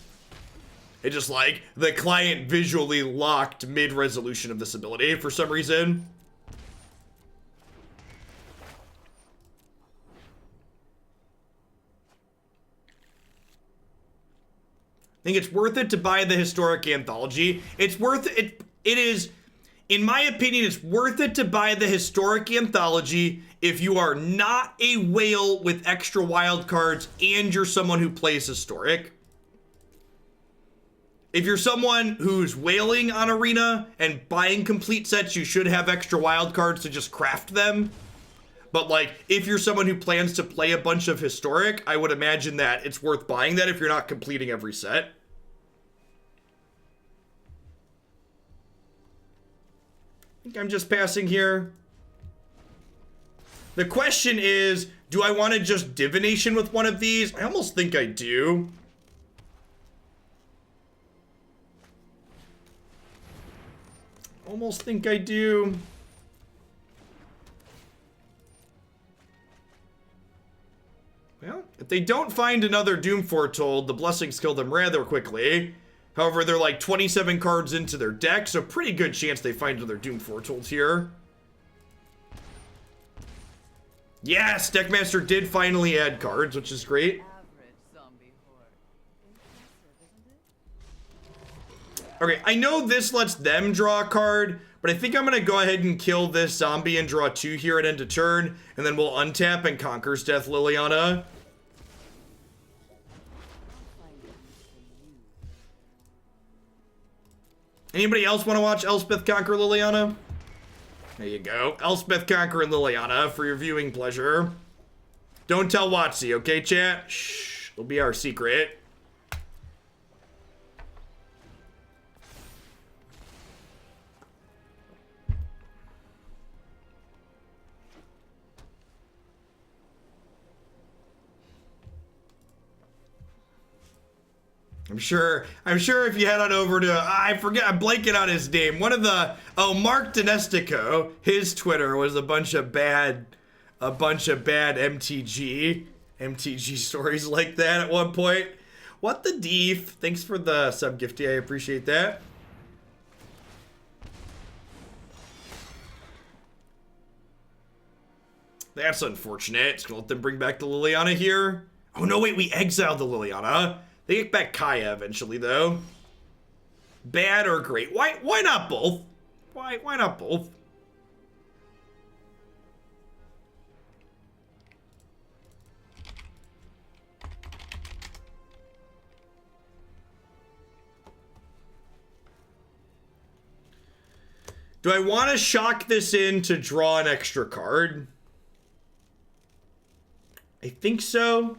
It just like the client visually locked mid-resolution of this ability for some reason. I think it's worth it to buy the historic anthology. It's worth it. It is, in my opinion, it's worth it to buy the historic anthology if you are not a whale with extra wild cards and you're someone who plays historic. If you're someone who's whaling on Arena and buying complete sets, you should have extra wild cards to just craft them. But like, if you're someone who plans to play a bunch of historic, I would imagine that it's worth buying that if you're not completing every set. I think I'm just passing here. The question is, do I want to just divination with one of these? I almost think I do. Almost think I do. Well, if they don't find another Doom Foretold, the Blessings kill them rather quickly. However, they're like 27 cards into their deck, so pretty good chance they find another Doom Foretold here. Yes, Deckmaster did finally add cards, which is great. Okay, I know this lets them draw a card, but I think I'm gonna go ahead and kill this zombie and draw 2 here at end of turn, and then we'll untap and Conquer's Death Liliana. Anybody else want to watch Elspeth conquer Liliana? There you go. Elspeth conquer Liliana for your viewing pleasure. Don't tell Watsy, okay, chat? Shh, it'll be our secret. I'm sure if you head on over to, I forget, I'm blanking on his name. One of the, Mark Donestico, his Twitter was a bunch of bad MTG stories like that at one point. What the deef? Thanks for the sub gifty, I appreciate that. That's unfortunate. It's gonna let them bring back the Liliana here. Oh no, wait, we exiled the Liliana. They get back Kaya eventually, though. Bad or great? Why not both? Why not both? Do I want to shock this in to draw an extra card? I think so.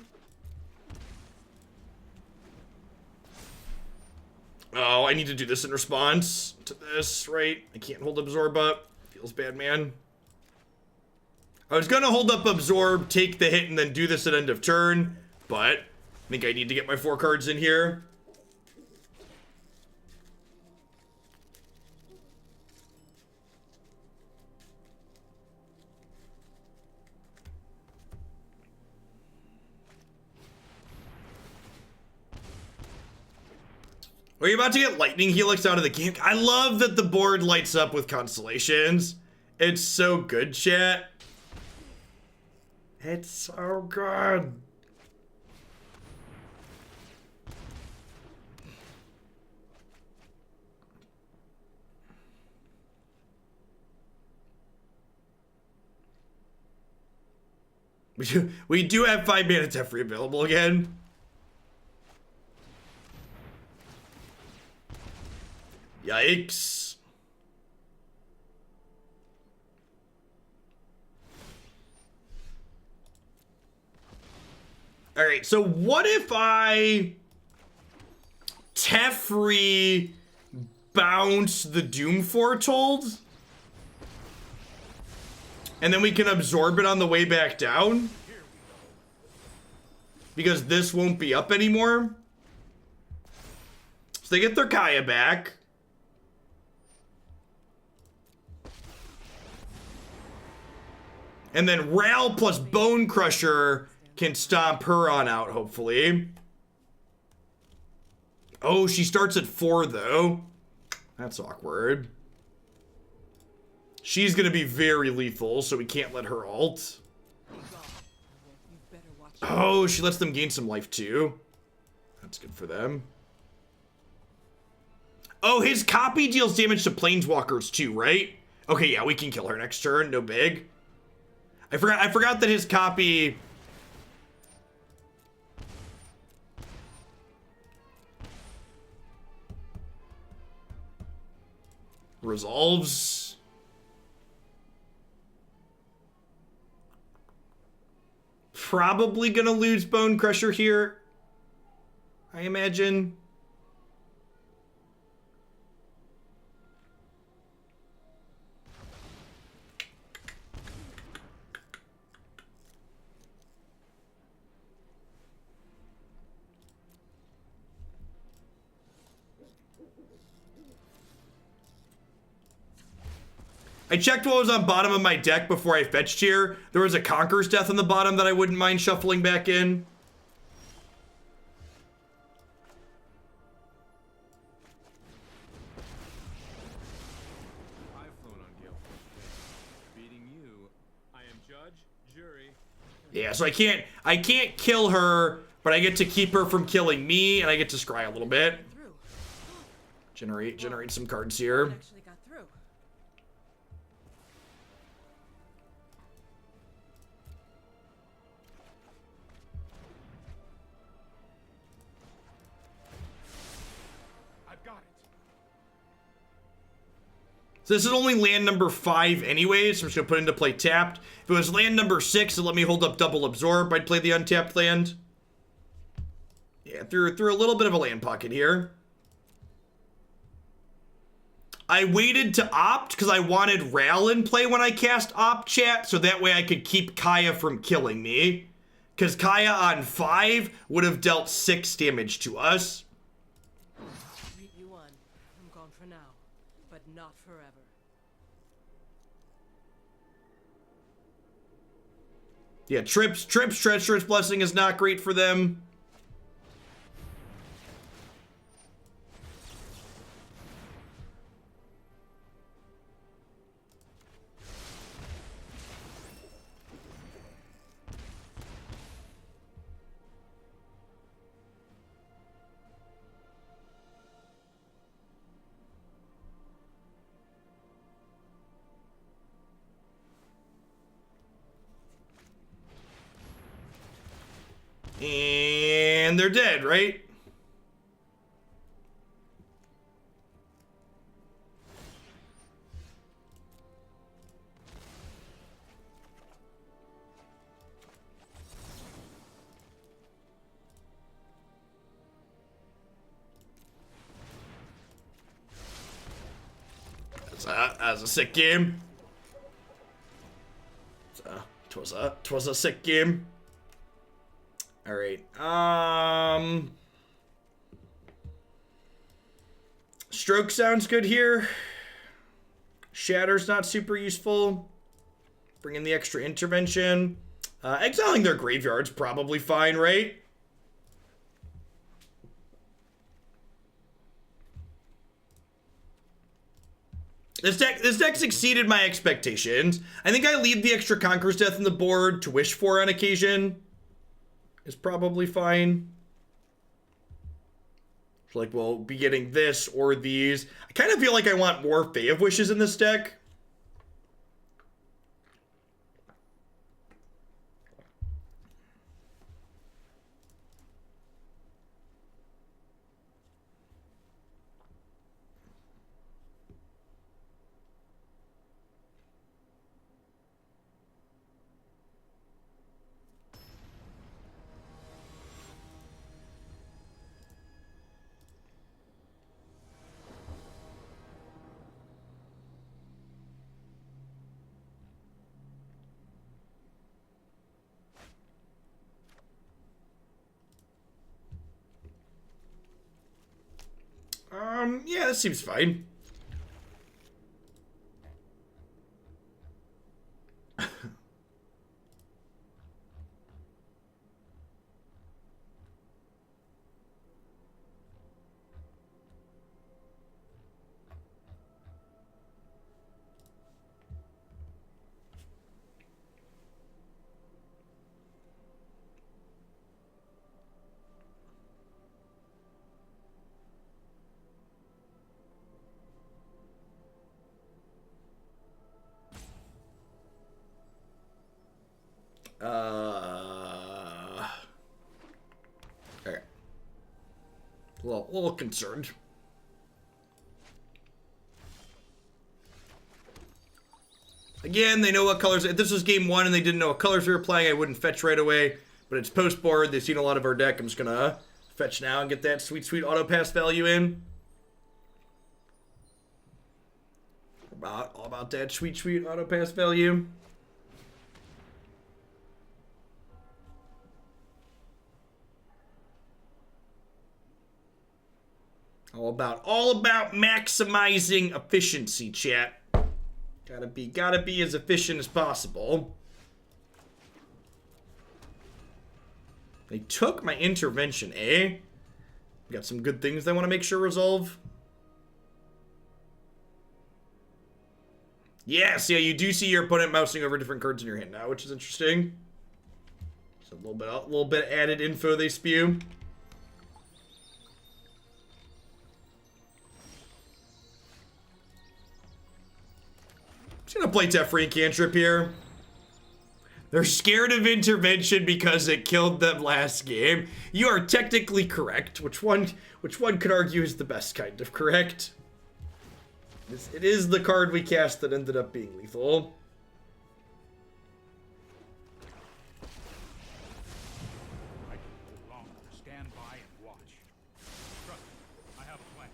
Oh, I need to do this in response to this, right? I can't hold Absorb up. Feels bad, man. I was gonna hold up Absorb, take the hit, and then do this at end of turn, but I think I need to get my 4 cards in here. Are you about to get Lightning Helix out of the game? I love that the board lights up with constellations. It's so good, chat. It's so good. We do have 5 mana Teferi available again. Yikes. All right, so what if I Teferi bounce the Doom Foretold? And then we can absorb it on the way back down? Because this won't be up anymore? So they get their Kaya back. And then Ral plus Bonecrusher can stomp her on out, hopefully. Oh, she starts at 4, though. That's awkward. She's going to be very lethal, so we can't let her ult. Oh, she lets them gain some life, too. That's good for them. Oh, his copy deals damage to planeswalkers, too, right? Okay, yeah, we can kill her next turn. No big. I forgot that his copy... resolves. Probably gonna lose Bonecrusher here, I imagine. I checked what was on bottom of my deck before I fetched here. There was a Conqueror's Death on the bottom that I wouldn't mind shuffling back in. I've flown on Gale. Beating you, I am judge, jury. Yeah, so I can't kill her, but I get to keep her from killing me, and I get to scry a little bit. Generate some cards here. So this is only land number 5 anyways, so I'm just gonna put into play tapped. If it was land number 6 and let me hold up double absorb, I'd play the untapped land. Yeah, threw a little bit of a land pocket here. I waited to opt because I wanted Ral in play when I cast opt chat, so that way I could keep Kaya from killing me. Because Kaya on 5 would have dealt 6 damage to us. I'm gone for now, but not forever. Yeah, Trip's Treacherous Blessing is not great for them. And they're dead, right? That's a sick game. Twas a sick game. All right. Stroke sounds good here. Shatter's not super useful. Bring in the extra intervention. Exiling their graveyard's probably fine, right? This deck's exceeded my expectations. I think I leave the extra Conqueror's Death on the board to wish for on occasion. Is probably fine. So like we'll be getting this or these. I kind of feel like I want more Fae of Wishes in this deck. Yeah, this seems fine. Okay. A little concerned. Again, they know what colors. If this was game 1 and they didn't know what colors we were playing, I wouldn't fetch right away. But it's post board. They've seen a lot of our deck. I'm just gonna fetch now and get that sweet, sweet auto pass value in. All about that sweet, sweet auto pass value. All about maximizing efficiency, chat. Gotta be as efficient as possible. They took my intervention, eh? Got some good things they want to make sure resolve. Yes, yeah, you do see your opponent mousing over different cards in your hand now, which is interesting. So a little bit added info they spew. Just gonna play Teferi and Cantrip here. They're scared of intervention because it killed them last game. You are technically correct. Which one could argue is the best kind of correct? It is the card we cast that ended up being lethal. I can no longer stand by and watch. Trust me, I have a plan.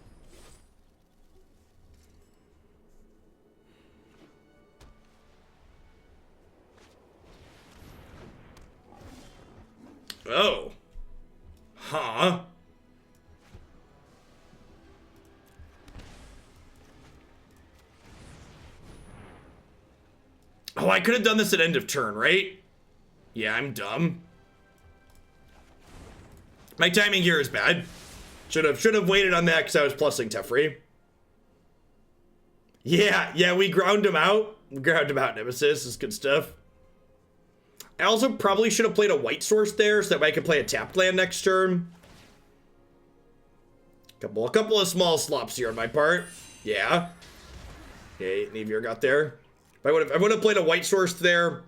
Oh. Huh. Oh, I could have done this at end of turn, right? Yeah, I'm dumb. My timing here is bad. Should have waited on that because I was plussing Teferi. Yeah, we ground him out. Nemesis. This is good stuff. I also probably should have played a white source there so that way I could play a tapped land next turn. A couple of small slops here on my part. Yeah. Okay, Navier got there. I would have played a white source there.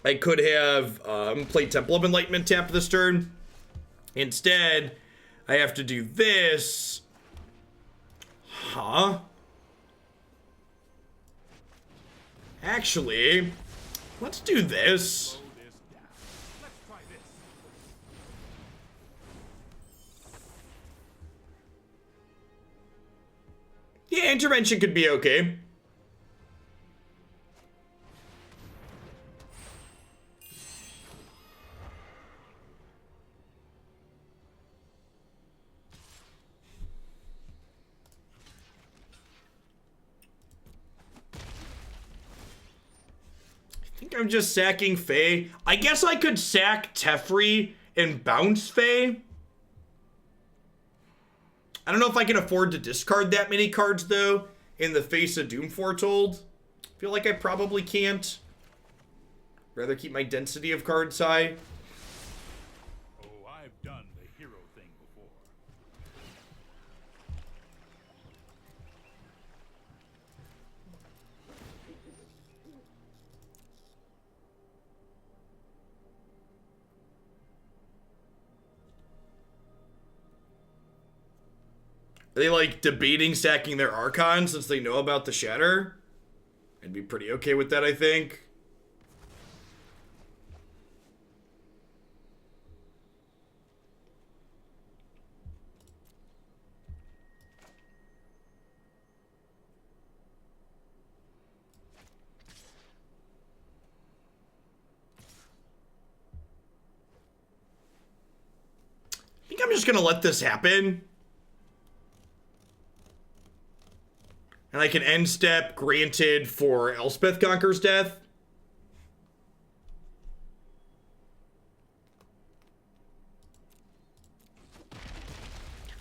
I could have played Temple of Enlightenment tapped this turn. Instead, I have to do this. Huh? Actually, let's do this. Slow this down. Let's try this. Yeah, intervention could be okay. I'm just sacking Fae. I guess I could sack Teferi and bounce Fae. I don't know if I can afford to discard that many cards, though, in the face of Doom Foretold. I feel like I probably can't. Rather keep my density of cards high. Oh, I've done the hero thing before. Are they, like, debating sacking their Archon since they know about the Shatter? I'd be pretty okay with that, I think. I think I'm just gonna let this happen. And I can end step granted for Elspeth Conquers Death.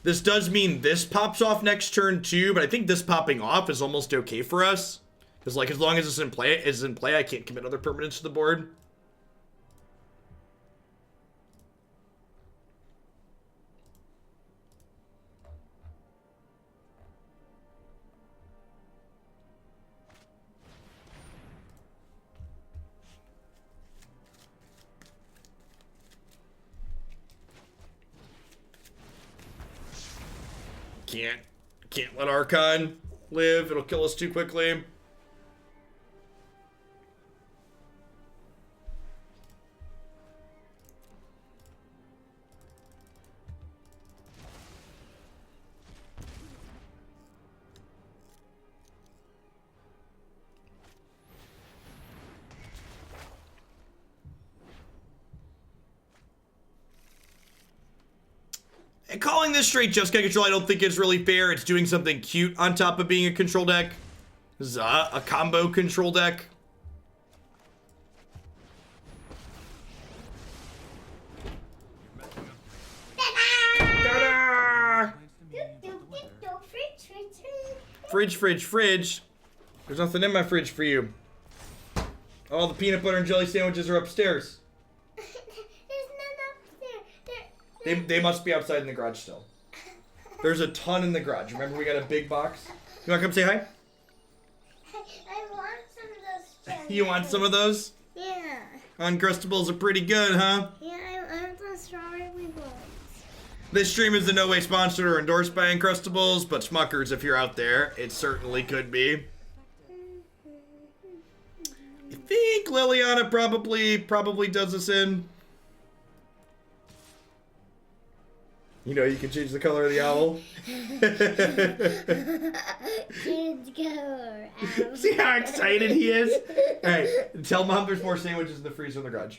This does mean this pops off next turn too, but I think this popping off is almost okay for us. Because like as long as it's in play, I can't commit other permanents to the board. Can't let Archon live. It'll kill us too quickly. And calling this straight Jeskai control I don't think is really fair. It's doing something cute on top of being a control deck. This is a combo control deck. Fridge. There's nothing in my fridge for you. All the peanut butter and jelly sandwiches are upstairs. They must be outside in the garage still. There's a ton in the garage. Remember we got a big box? You want to come say hi? I want some of those. You want some of those? Yeah. Uncrustables are pretty good, huh? Yeah, I want the strawberry ones. This stream is in no way sponsored or endorsed by Uncrustables, but Smuckers, if you're out there, it certainly could be. I think Liliana probably does this in. You know, you can change the color of the owl. Kids go out. See how excited he is? All right, tell Mom there's more sandwiches in the freezer in the garage.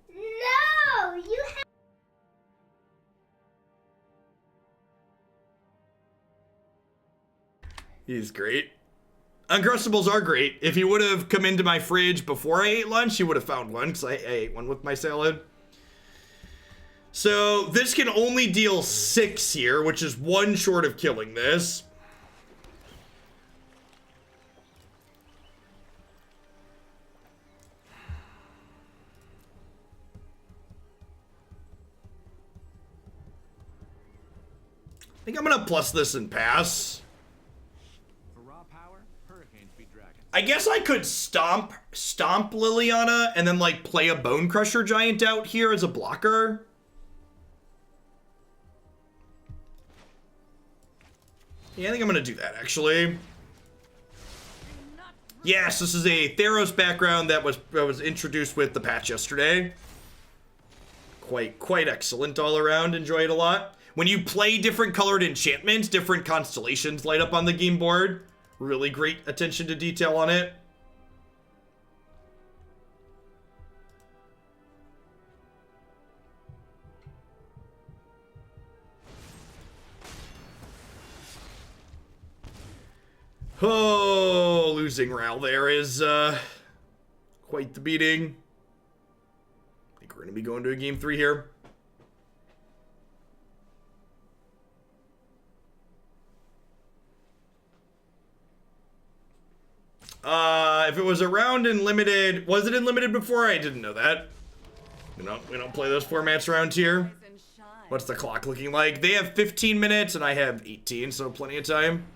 No, you have. He's great. Uncrustables are great. If you would have come into my fridge before I ate lunch, you would have found one, because I ate one with my salad. So this can only deal 6 here, which is 1 short of killing this. I think I'm gonna plus this and pass. For raw power, hurricane speed dragon. I guess I could stomp Liliana and then like play a Bonecrusher Giant out here as a blocker. Yeah, I think I'm gonna do that actually. Yes, this is a Theros background that was introduced with the patch yesterday. Quite excellent all around. Enjoy it a lot. When you play different colored enchantments, different constellations light up on the game board. Really great attention to detail on it. Oh, losing Ral there is quite the beating. I think we're going to be going to a game 3 here. If it was around in limited, was it in limited before? I didn't know that. We don't play those formats around here. What's the clock looking like? They have 15 minutes and I have 18, so plenty of time.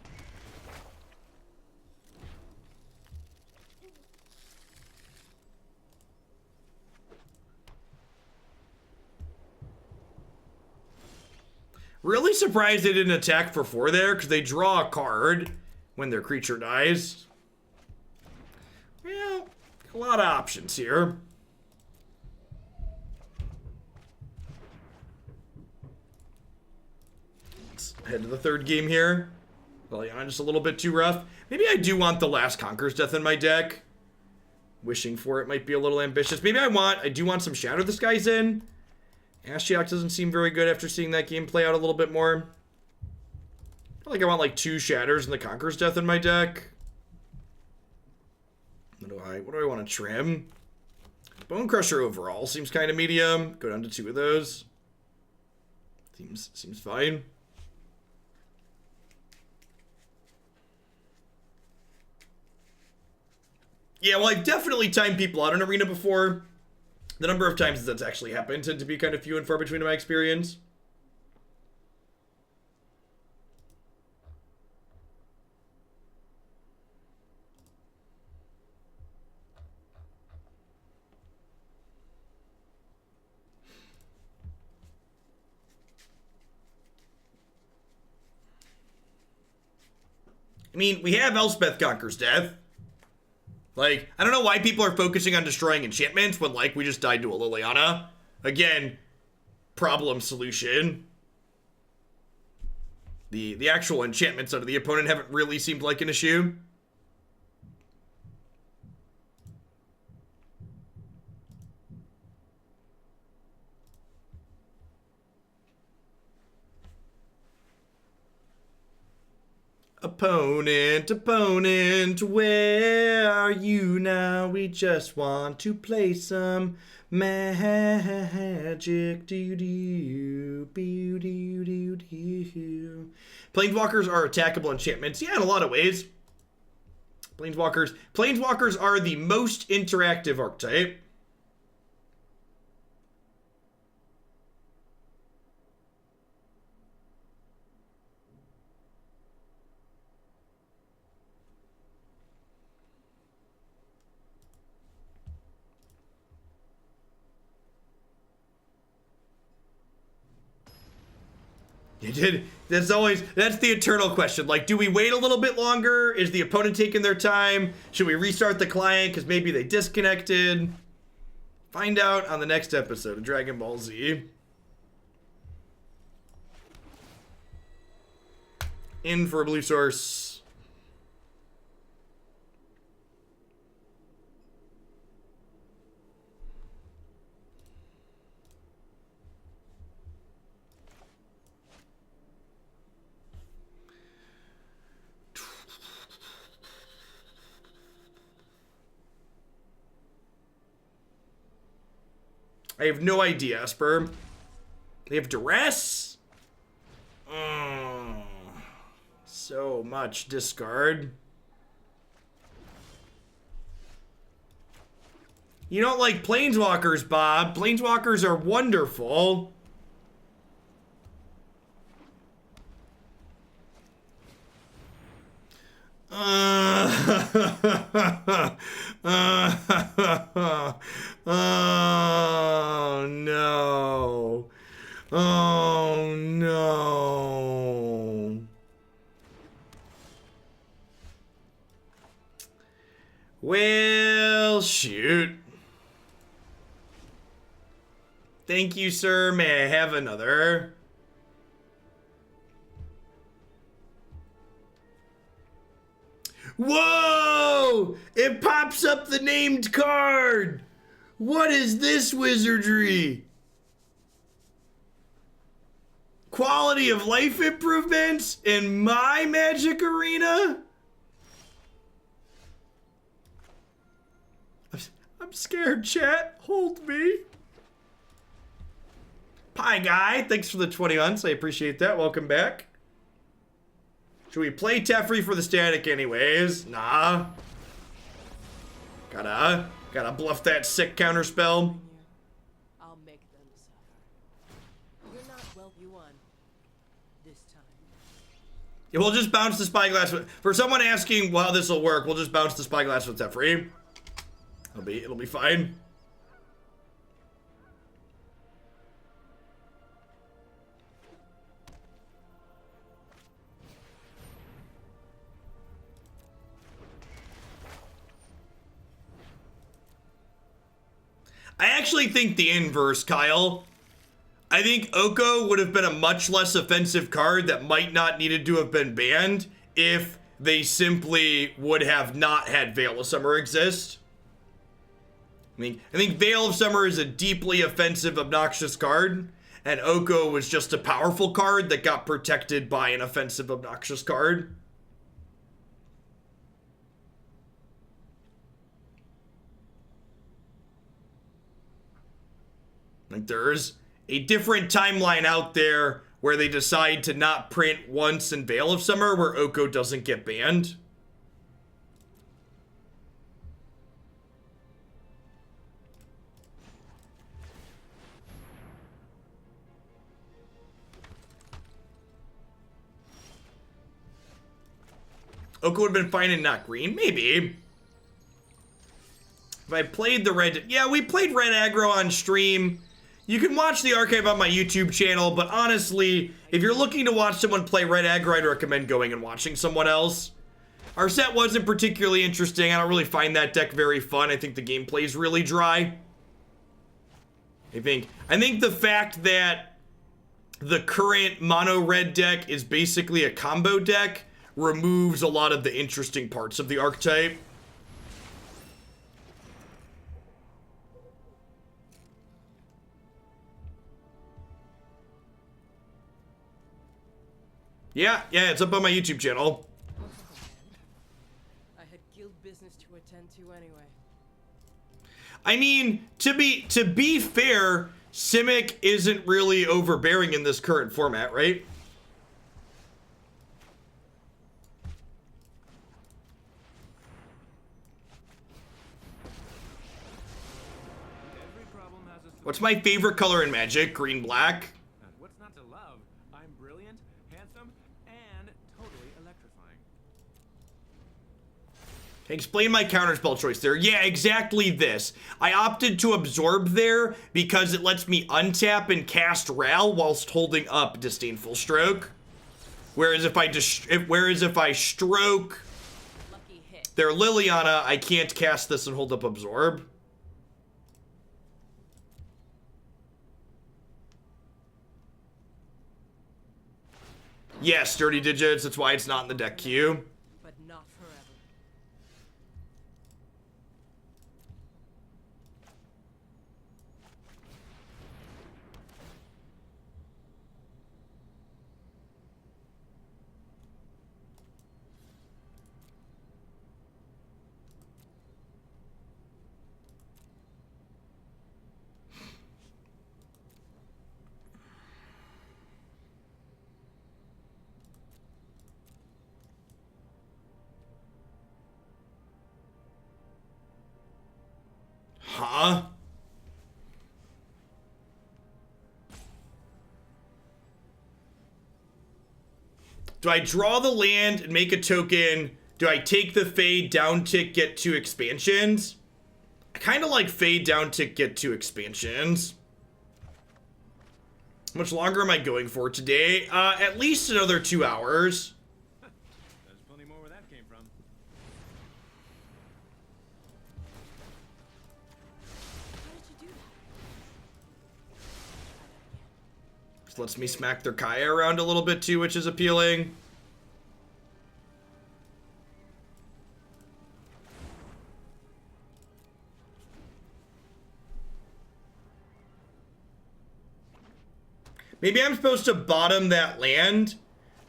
Really surprised they didn't attack for 4 there, because they draw a card when their creature dies. Well, a lot of options here. Let's head to the 3rd game here. Liliana just a little bit too rough. Maybe I do want the Last Conqueror's Death in my deck. Wishing for it might be a little ambitious. Maybe I do want some Shatter the Skies in. Ashiok doesn't seem very good after seeing that game play out a little bit more. I feel like I want like 2 Shatters and the Conqueror's Death in my deck. What do I want to trim? Bonecrusher overall seems kind of medium. Go down to 2 of those. Seems fine. Yeah, well, I've definitely timed people out in Arena before. The number of times that's actually happened tend to be kind of few and far between in my experience. I mean, we have Elspeth Conquers Death. Like, I don't know why people are focusing on destroying enchantments when, like, we just died to a Liliana. Again, problem solution. The actual enchantments under the opponent haven't really seemed like an issue. Opponent, where are you now? We just want to play some magic. Planeswalkers are attackable enchantments. Yeah, in a lot of ways. Planeswalkers are the most interactive archetype. That's the eternal question. Like, do we wait a little bit longer? Is the opponent taking their time? Should we restart the client because maybe they disconnected? Find out on the next episode of Dragon Ball Z. In for a blue source. I have no idea, Esper. They have duress? So much discard. You don't like planeswalkers, Bob. Planeswalkers are wonderful. Oh no. Oh no. Well, shoot. Thank you, sir. May I have another? Whoa! It pops up the named card! What is this wizardry? Quality of life improvements in my Magic Arena? I'm scared, chat. Hold me. Pie Guy, thanks for the 20 months. I appreciate that. Welcome back. Should we play Teferi for the static anyways? Nah. Gotta bluff that sick counter spell. I'll make them suffer. You're not well you won this time. Yeah, we'll just bounce the Spyglass. For someone asking how this will work, we'll just bounce the Spyglass with Teferi. It'll be fine. I actually think the inverse, Kyle. I think Oko would have been a much less offensive card that might not needed to have been banned if they simply would have not had Veil of Summer exist. I think Veil of Summer is a deeply offensive, obnoxious card, and Oko was just a powerful card that got protected by an offensive, obnoxious card. Like, there's a different timeline out there where they decide to not print once in Veil of Summer where Oko doesn't get banned. Oko would have been fine and not green? Maybe. If I played the red... Yeah, we played red aggro on stream. You can watch the archive on my YouTube channel, but honestly, if you're looking to watch someone play red aggro, I'd recommend going and watching someone else. Our set wasn't particularly interesting. I don't really find that deck very fun. I think the gameplay is really dry. I think the fact that the current mono red deck is basically a combo deck removes a lot of the interesting parts of the archetype. Yeah, it's up on my YouTube channel. I had guild business to attend to anyway. I mean, to be fair, Simic isn't really overbearing in this current format, right? Every problem has a solution. What's my favorite color in Magic? Green, black. What's not to love? I'm brilliant, handsome, and totally electrifying. Explain my counterspell choice there. Yeah, exactly this. I opted to absorb there because it lets me untap and cast Ral whilst holding up Disdainful Stroke. Whereas if I stroke Lucky hit. their Liliana, I can't cast this and hold up absorb. Yes, dirty digits. That's why it's not in the deck queue. But not forever. Huh? Do I draw the land and make a token? Do I take the Fade down tick, get 2 expansions? I kind of like Fade down tick, get 2 expansions. How much longer am I going for today? At least another 2 hours. There's plenty more where that came from. How did you do that? Just lets me smack their Kaya around a little bit too, which is appealing. Maybe I'm supposed to bottom that land,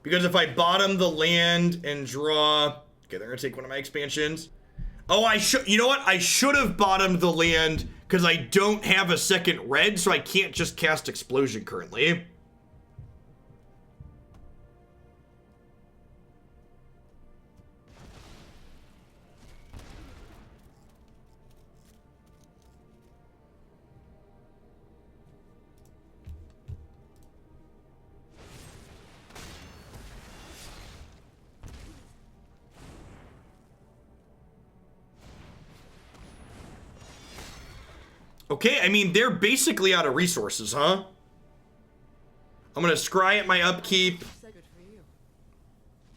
because if I bottom the land and draw... Okay, they're gonna take one of my expansions. Oh, you know what? I should have bottomed the land, because I don't have a second red, so I can't just cast Explosion currently. Okay, I mean, they're basically out of resources, huh? I'm gonna scry at my upkeep. Good for you.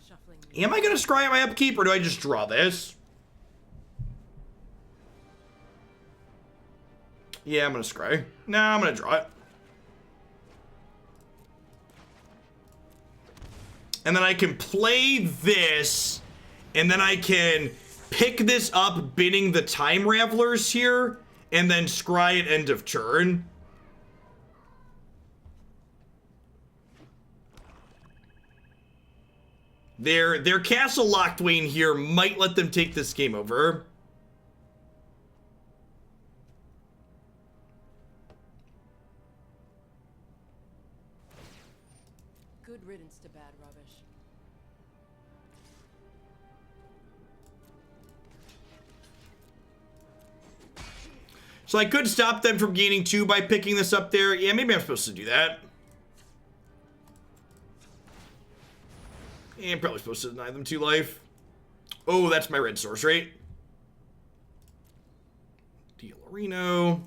Shuffling. the- Am I gonna scry at my upkeep, or do I just draw this? Yeah, I'm gonna scry. Nah, I'm gonna draw it. And then I can play this, and then I can pick this up, bidding the Time Ravelers here, and then scry at end of turn. Their Castle Lockdwain here might let them take this game over. Good riddance to bad rubbish. So I could stop them from gaining 2 by picking this up there. Yeah, maybe I'm supposed to do that. Yeah, I'm probably supposed to deny them 2 life. Oh, that's my red source, right? Deal Reno.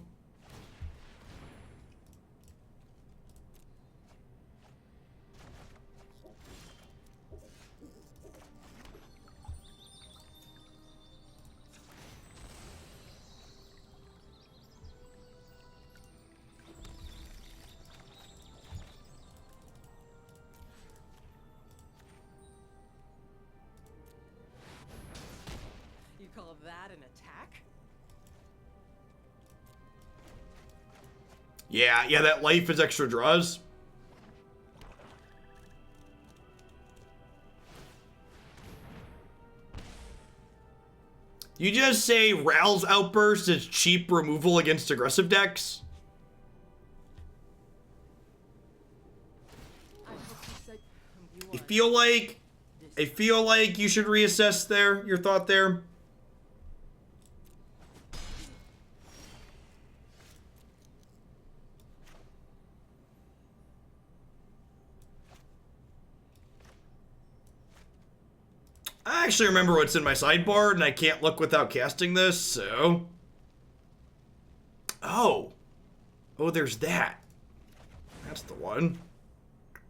that an attack? Yeah, that life is extra draws. You just say Ral's Outburst is cheap removal against aggressive decks? I hope you said you I won. feel like you should reassess your thought there. I actually remember what's in my sideboard, and I can't look without casting this, so... Oh, there's that. That's the one.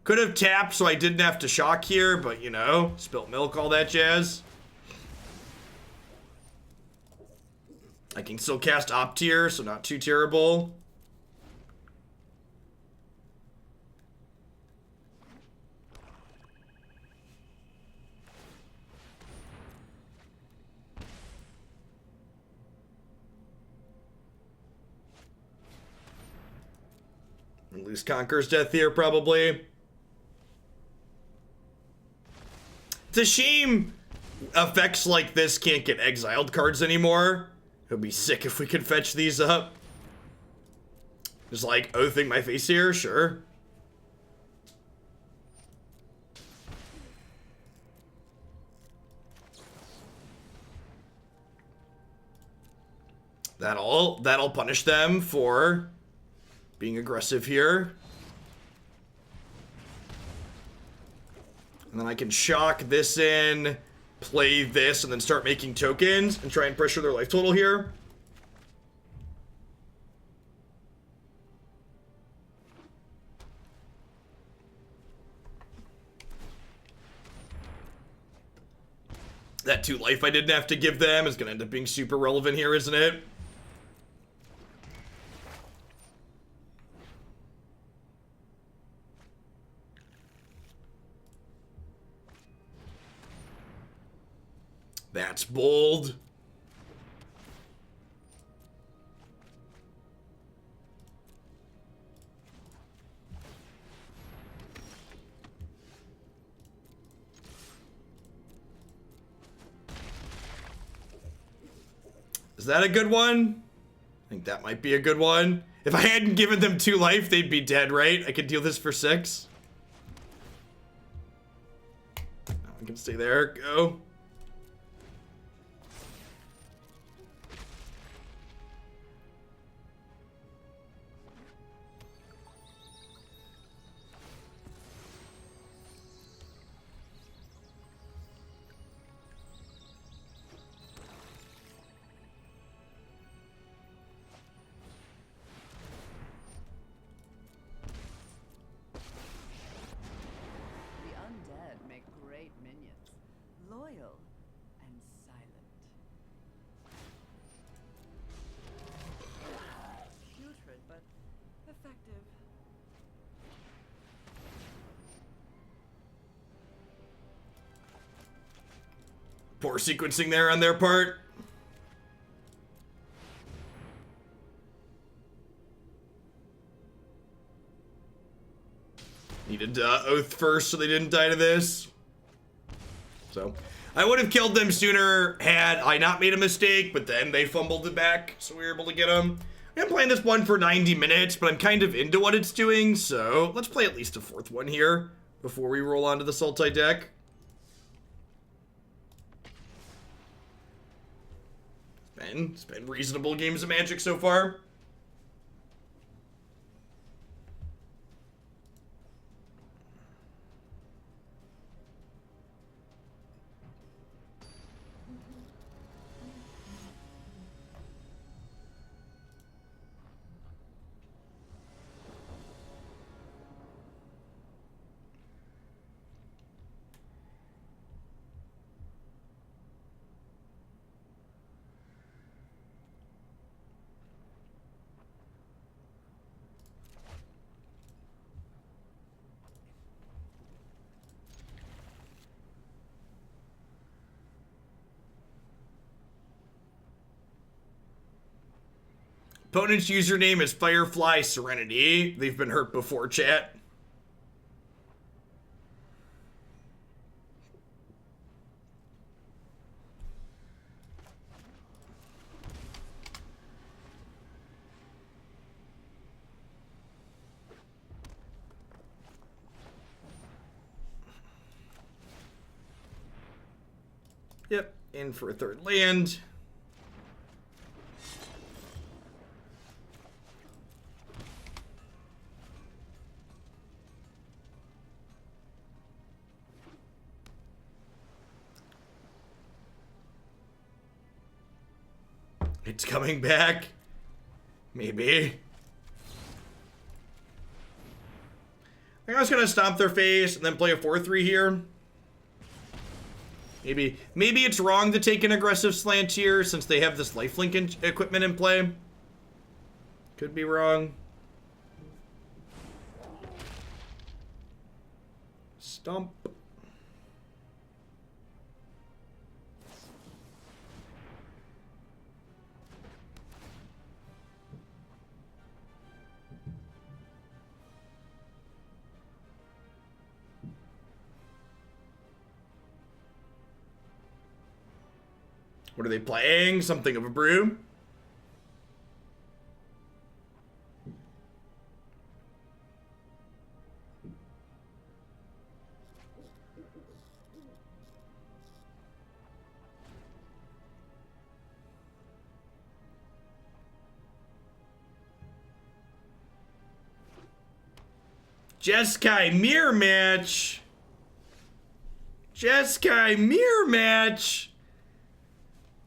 Could have tapped so I didn't have to shock here, but, you know, spilt milk, all that jazz. I can still cast Op Tier, so not too terrible. Lose Conqueror's Death here, probably. It's a shame effects like this can't get exiled cards anymore. It would be sick if we could fetch these up. Just like oathing my face here, sure. That'll punish them for being aggressive here. And then I can shock this in, play this, and then start making tokens and try and pressure their life total here. That 2 life I didn't have to give them is going to end up being super relevant here, isn't it? That's bold. Is that a good one? I think that might be a good one. If I hadn't given them 2 life, they'd be dead, right? I could deal this for 6. I can stay there. Go. Loyal and silent. Putrid, but effective. Poor sequencing there on their part. Needed oath first so they didn't die to this. So, I would have killed them sooner had I not made a mistake, but then they fumbled it back, so we were able to get them. I'm playing this one for 90 minutes, but I'm kind of into what it's doing, so let's play at least a 4th one here before we roll onto the Sultai deck. It's been reasonable games of Magic so far. Opponent's username is Firefly Serenity. They've been hurt before, chat. Yep, in for a third land. It's coming back. Maybe. I think I was gonna stomp their face and then play a 4-3 here. Maybe it's wrong to take an aggressive slant here since they have this lifelink equipment in play. Could be wrong. Stomp. What are they playing? Something of a brew? Jeskai mirror match. Jeskai mirror match.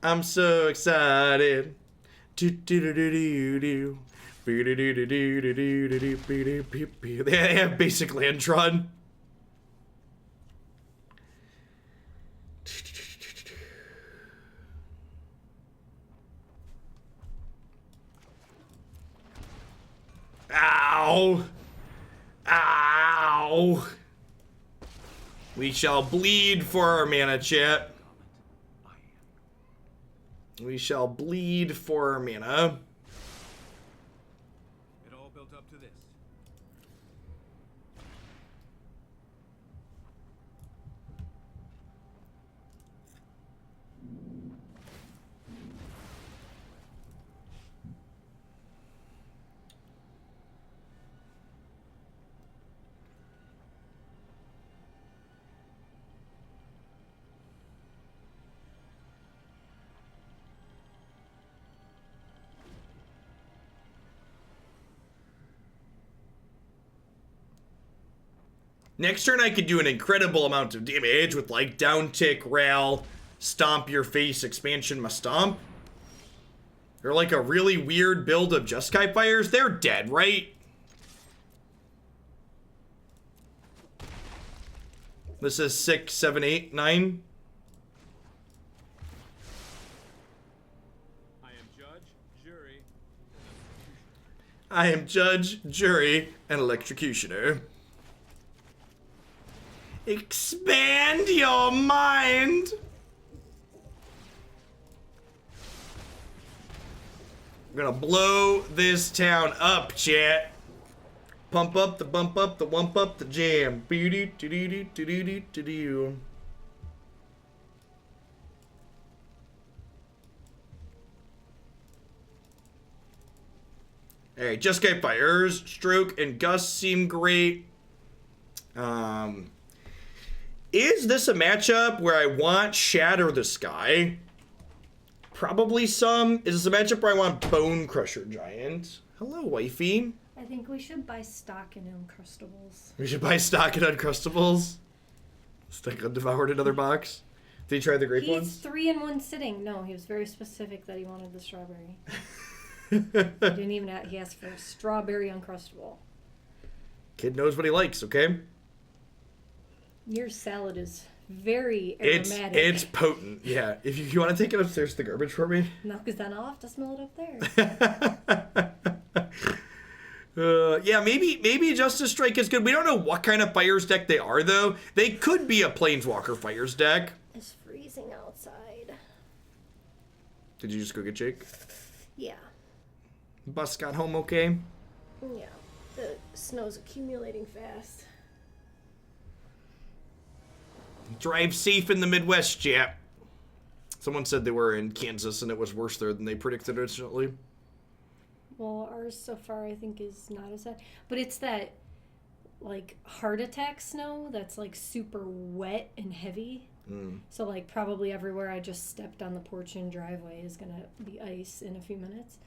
I'm so excited. They have basic Lantron. Ow. Ow. We shall bleed for our mana, chat. We shall bleed for our mana. It all built up to this. Next turn I could do an incredible amount of damage with like down tick, rail, stomp your face, expansion my stomp. They're like a really weird build of Jeskai fires. They're dead, right? This is 6, 7, 8, 9. I am judge, jury, I am judge, jury, and electrocutioner. Expand your mind. I'm gonna blow this town up, chat. Pump up the bump up the wump up the jam. Alright, Jeskai fires. Stroke and Gust seem great. Is this a matchup where I want Shatter the Sky? Probably some. Is this a matchup where I want Bonecrusher Giant? Hello, wifey. I think we should buy stock in Uncrustables. We should buy stock in Uncrustables. Stick devoured another box. Did he try the grape He's ones? 3 in 1 sitting. No, he was very specific that he wanted the strawberry. He didn't even he asked for a strawberry Uncrustable. Kid knows what he likes, okay? Your salad is very aromatic. It's potent. Yeah. If you want to take it upstairs to the garbage for me. No, because then I'll have to smell it up there. Yeah, maybe Justice Strike is good. We don't know what kind of fires deck they are, though. They could be a Planeswalker fires deck. It's freezing outside. Did you just go get Jake? Yeah. Bus got home okay? Yeah, the snow's accumulating fast. Drive safe in the Midwest, chap. Someone said they were in Kansas and it was worse there than they predicted originally. Well, ours so far I think is not as bad. But it's that, like, heart attack snow that's, like, super wet and heavy. So, like, probably everywhere I just stepped on the porch and driveway is going to be ice in a few minutes.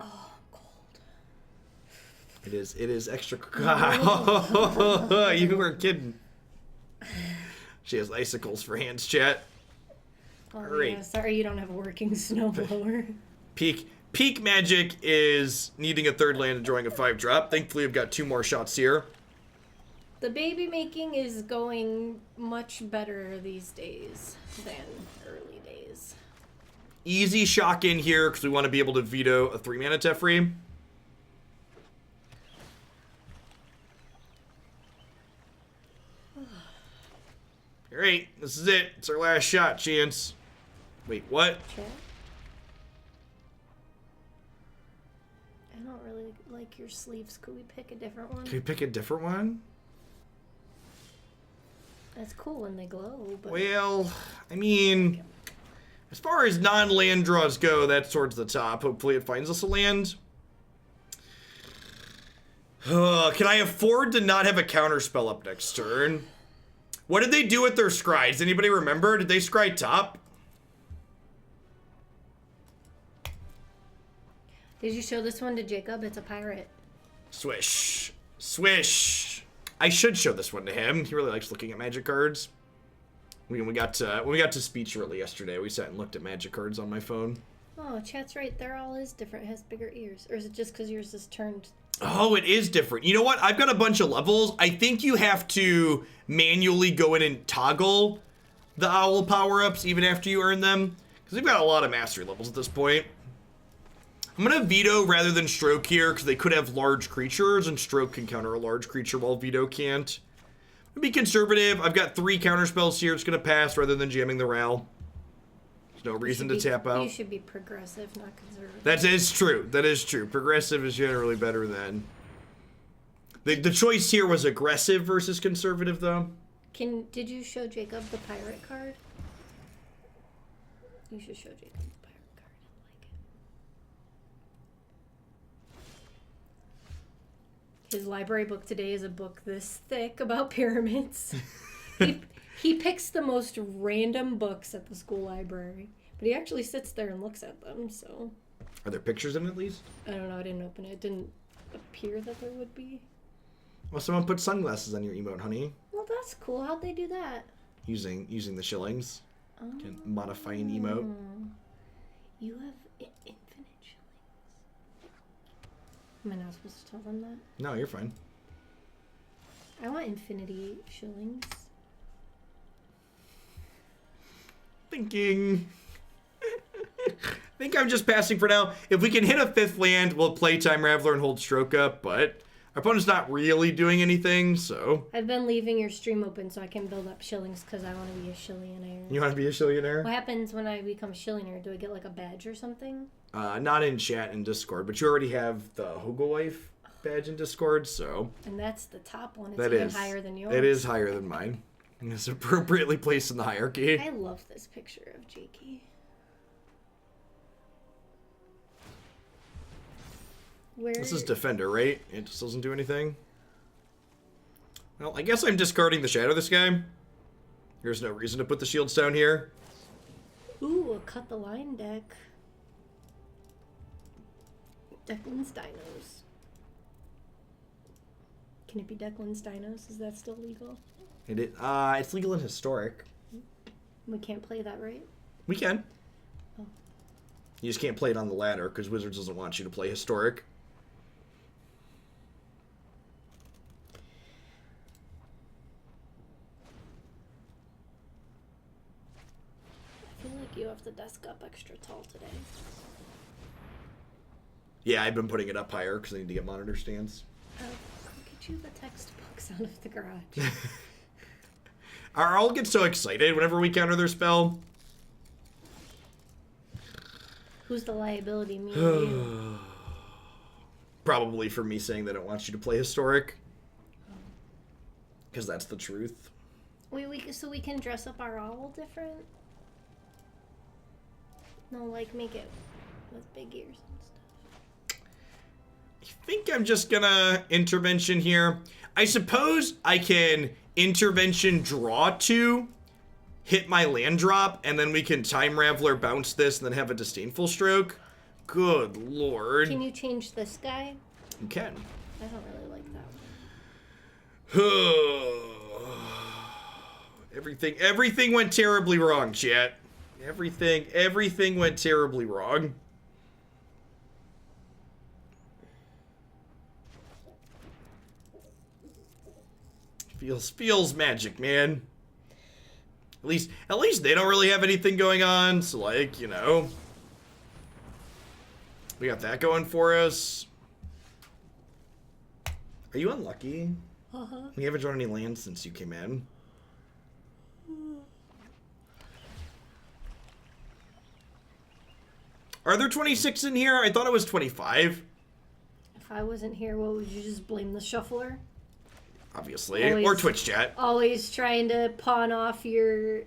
Oh, I'm cold. It is extra. You weren't kidding. She has icicles for hands, chat. Oh, Great. yeah, sorry you don't have a working snowblower. Peak Magic is needing a third land and drawing a 5-drop. Thankfully, I've got 2 more shots here. The baby making is going much better these days than early days. Easy shock in here because we want to be able to veto a 3-mana Teferi. Alright, this is it. It's our last shot, Chance. Wait, what? Chat? I don't really like your sleeves. Could we pick a different one? Can we pick a different one? That's cool when they glow, but... Well, I mean, as far as non-land draws go, that's towards the top. Hopefully it finds us a land. Can I afford to not have a counterspell up next turn? What did they do with their scry? Does anybody remember? Did they scry top? Did you show this one to Jacob? It's a pirate. Swish. Swish. I should show this one to him. He really likes looking at magic cards. When we got to speech early yesterday, we sat and looked at magic cards on my phone. Oh, chat's right. They're all is different. It has bigger ears. Or is it just because yours is turned? Oh, it is different. You know what? I've got a bunch of levels. I think you have to manually go in and toggle the owl power-ups even after you earn them. Because we've got a lot of mastery levels at this point. I'm going to veto rather than stroke here because they could have large creatures and stroke can counter a large creature while veto can't. I'm going to be conservative. I've got 3 counterspells here. It's going to pass rather than jamming the Ral. There's no reason to tap out. You should be progressive, not conservative. That is true. That is true. Progressive is generally better than... The choice here was aggressive versus conservative, though. Did you show Jacob the pirate card? You should show Jacob the pirate card. I like it. His library book today is a book this thick about pyramids. He picks the most random books at the school library, but he actually sits there and looks at them, so... Are there pictures in it, at least? I don't know, I didn't open it. It didn't appear that there would be. Well, someone put sunglasses on your emote, honey. Well, that's cool. How'd they do that? Using the shillings. Can modify an emote. You have infinite shillings. Am I not supposed to tell them that? No, you're fine. I want infinity shillings. Thinking. I think I'm just passing for now. If we can hit a 5th land, we'll playtime Raveler and hold stroke up, but our opponent's not really doing anything, so... I've been leaving your stream open so I can build up shillings because I want to be a shillionaire. You want to be a shillionaire? What happens when I become a shillionaire? Do I get like a badge or something? Not in chat and Discord, but you already have the Hogowife badge in Discord, so... And that's the top one. It's that even is higher than yours. It is higher than mine. It's appropriately placed in the hierarchy. I love this picture of Jakey. This is Defender, right? It just doesn't do anything? Well, I guess I'm discarding the Shatter the Sky. There's no reason to put the shields down here. Ooh, a cut the line deck. Declan's Dinos. Can it be Declan's Dinos? Is that still legal? It's legal in Historic. We can't play that, right? We can. Oh. You just can't play it on the ladder because Wizards doesn't want you to play Historic. I feel like you have the desk up extra tall today. Yeah, I've been putting it up higher because I need to get monitor stands. I'll get you the textbooks out of the garage. Our owl gets so excited whenever we counter their spell. Who's the liability? Me or you? Probably for me saying they don't want you to play historic. Because that's the truth. So we can dress up our owl different? No, like make it with big ears and stuff. I think I'm just gonna intervention here. I suppose I can intervention draw 2, hit my land drop, and then we can Time Raveler bounce this and then have a Disdainful Stroke. Good lord. Can you change this guy? You can. I don't really like that one. Everything went terribly wrong, chat. Everything went terribly wrong. Feels magic, man. At least they don't really have anything going on, so like, you know. We got that going for us. Are you unlucky? Uh-huh. We haven't drawn any lands since you came in. Are there 26 in here? I thought it was 25. If I wasn't here, what would you just blame the shuffler? Obviously. Always. Or Twitch chat. Always trying to pawn off your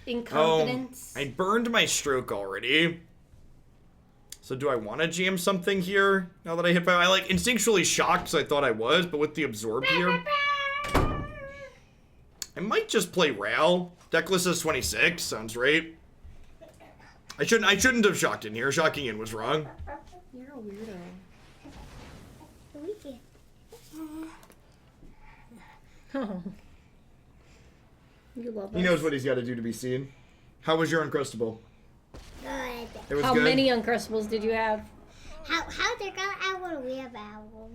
incompetence. I burned my stroke already. So do I want to jam something here now that I hit 5? I like instinctually shocked because I thought I was, but with the absorb here. I might just play Ral. Decklist is 26, sounds right. I shouldn't have shocked in here. Shocking in was wrong. You're a weirdo. Oh. You love us. He knows what he's got to do to be seen. How was your Uncrustable? Good. It was How good. many Uncrustables did you have? How they got owl? We have owl.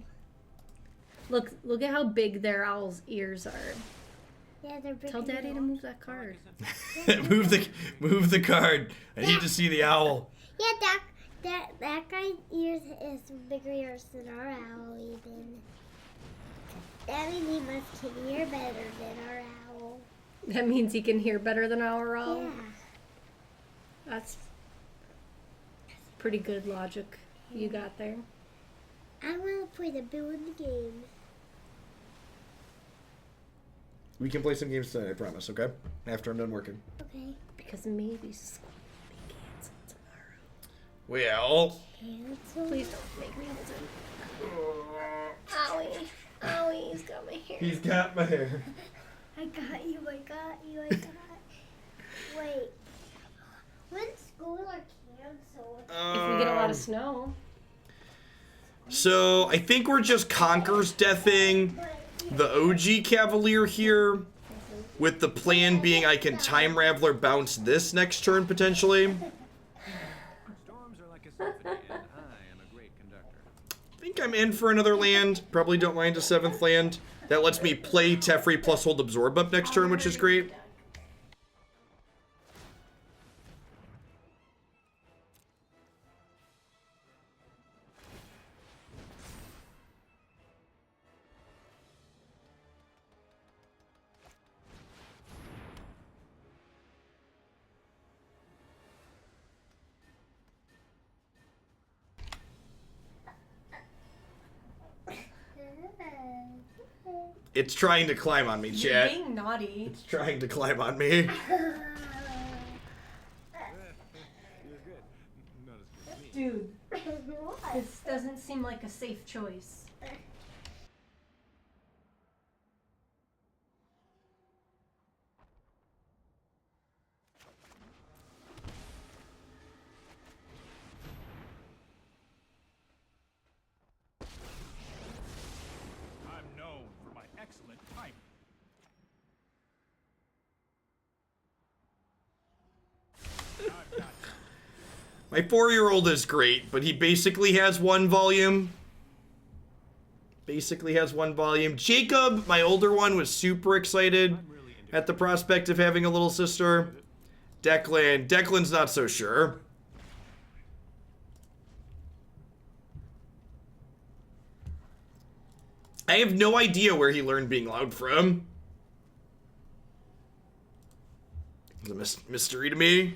Look at how big their owl's ears are. Yeah, they're big. Tell Daddy to move that card. move the card. I need to see the owl. Yeah, that guy's ears is bigger ears than our owl even. That means he must hear better than our owl. That means he can hear better than our owl. Yeah. That's pretty good logic you got there. I want to play the Boo in the game. We can play some games tonight, I promise, okay? After I'm done working. Okay. Because maybe school will be canceled tomorrow. Well... Cancel. Please don't make me listen. Owie. Owie, he's got my hair. He's got my hair. I got you. Wait. When school are canceled? If we get a lot of snow. So, I think we're just Conquer's deathing the OG Cavalier here, with the plan being I can Time Raveler bounce this next turn, potentially. Storms are like a symphony, and I am a great conductor. I think I'm in for another land. Probably don't mind a 7th land. That lets me play Teferi plus hold Absorb up next turn, which is great. It's trying to climb on me, You're chat. being naughty. It's trying to climb on me. You're good. Not as good as me. Dude, this doesn't seem like a safe choice. I'm known for my excellent timing. I've got My 4-year-old is great, but he basically has one volume. Jacob, my older one, was super excited at the prospect of having a little sister. Declan's not so sure. I have no idea where he learned being loud from. It's a mystery to me.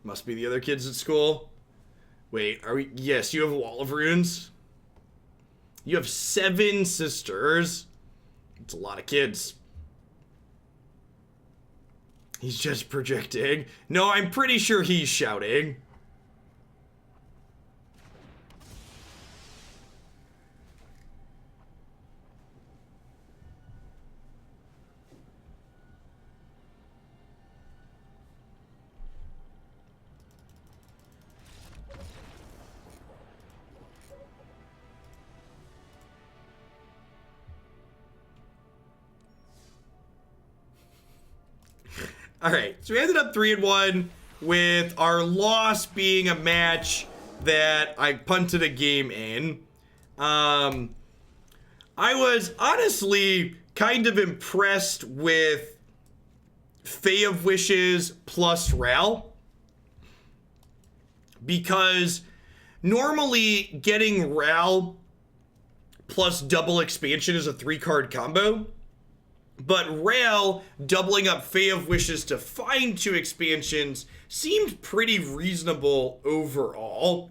Must be the other kids at school. Wait, are we? Yes, you have a wall of runes. You have 7 sisters. It's a lot of kids. He's just projecting. No, I'm pretty sure he's shouting. All right, so we ended up 3-1 with our loss being a match that I punted a game in. I was honestly kind of impressed with Fae of Wishes plus Ral, because normally getting Ral plus double expansion is a 3-card combo. But Rail doubling up Fae of Wishes to find 2 expansions seemed pretty reasonable overall.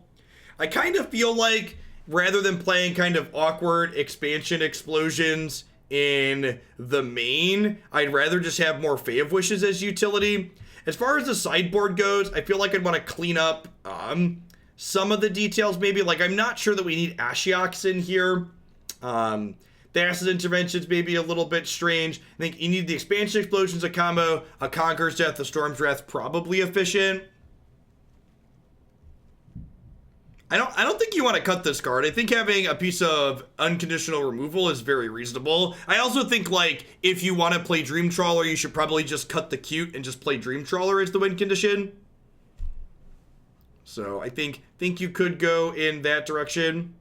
I kind of feel like rather than playing kind of awkward expansion explosions in the main, I'd rather just have more Fae of Wishes as utility. As far as the sideboard goes, I feel like I'd want to clean up some of the details maybe. Like, I'm not sure that we need Ashioks in here. Thassa's interventions may be a little bit strange. I think you need the expansion explosions, a combo, a Conqueror's Death, a Storm's Wrath, probably efficient. I don't think you want to cut this card. I think having a piece of unconditional removal is very reasonable. I also think, like, if you want to play Dream Trawler, you should probably just cut the cute and just play Dream Trawler as the win condition. So I think you could go in that direction.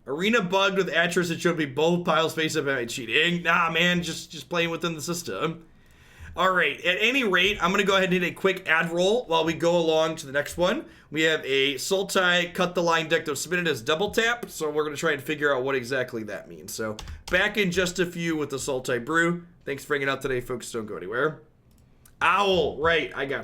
Arena bugged with Atris, it should be both piles face up. Am I cheating? Nah, man, just playing within the system. All right, at any rate, I'm going to go ahead and hit a quick ad roll while we go along to the next one. We have a Sultai Cut the Line deck that was submitted as double tap, so we're going to try and figure out what exactly that means. So back in just a few with the Sultai Brew. Thanks for hanging out today, folks. Don't go anywhere. Owl, right, I got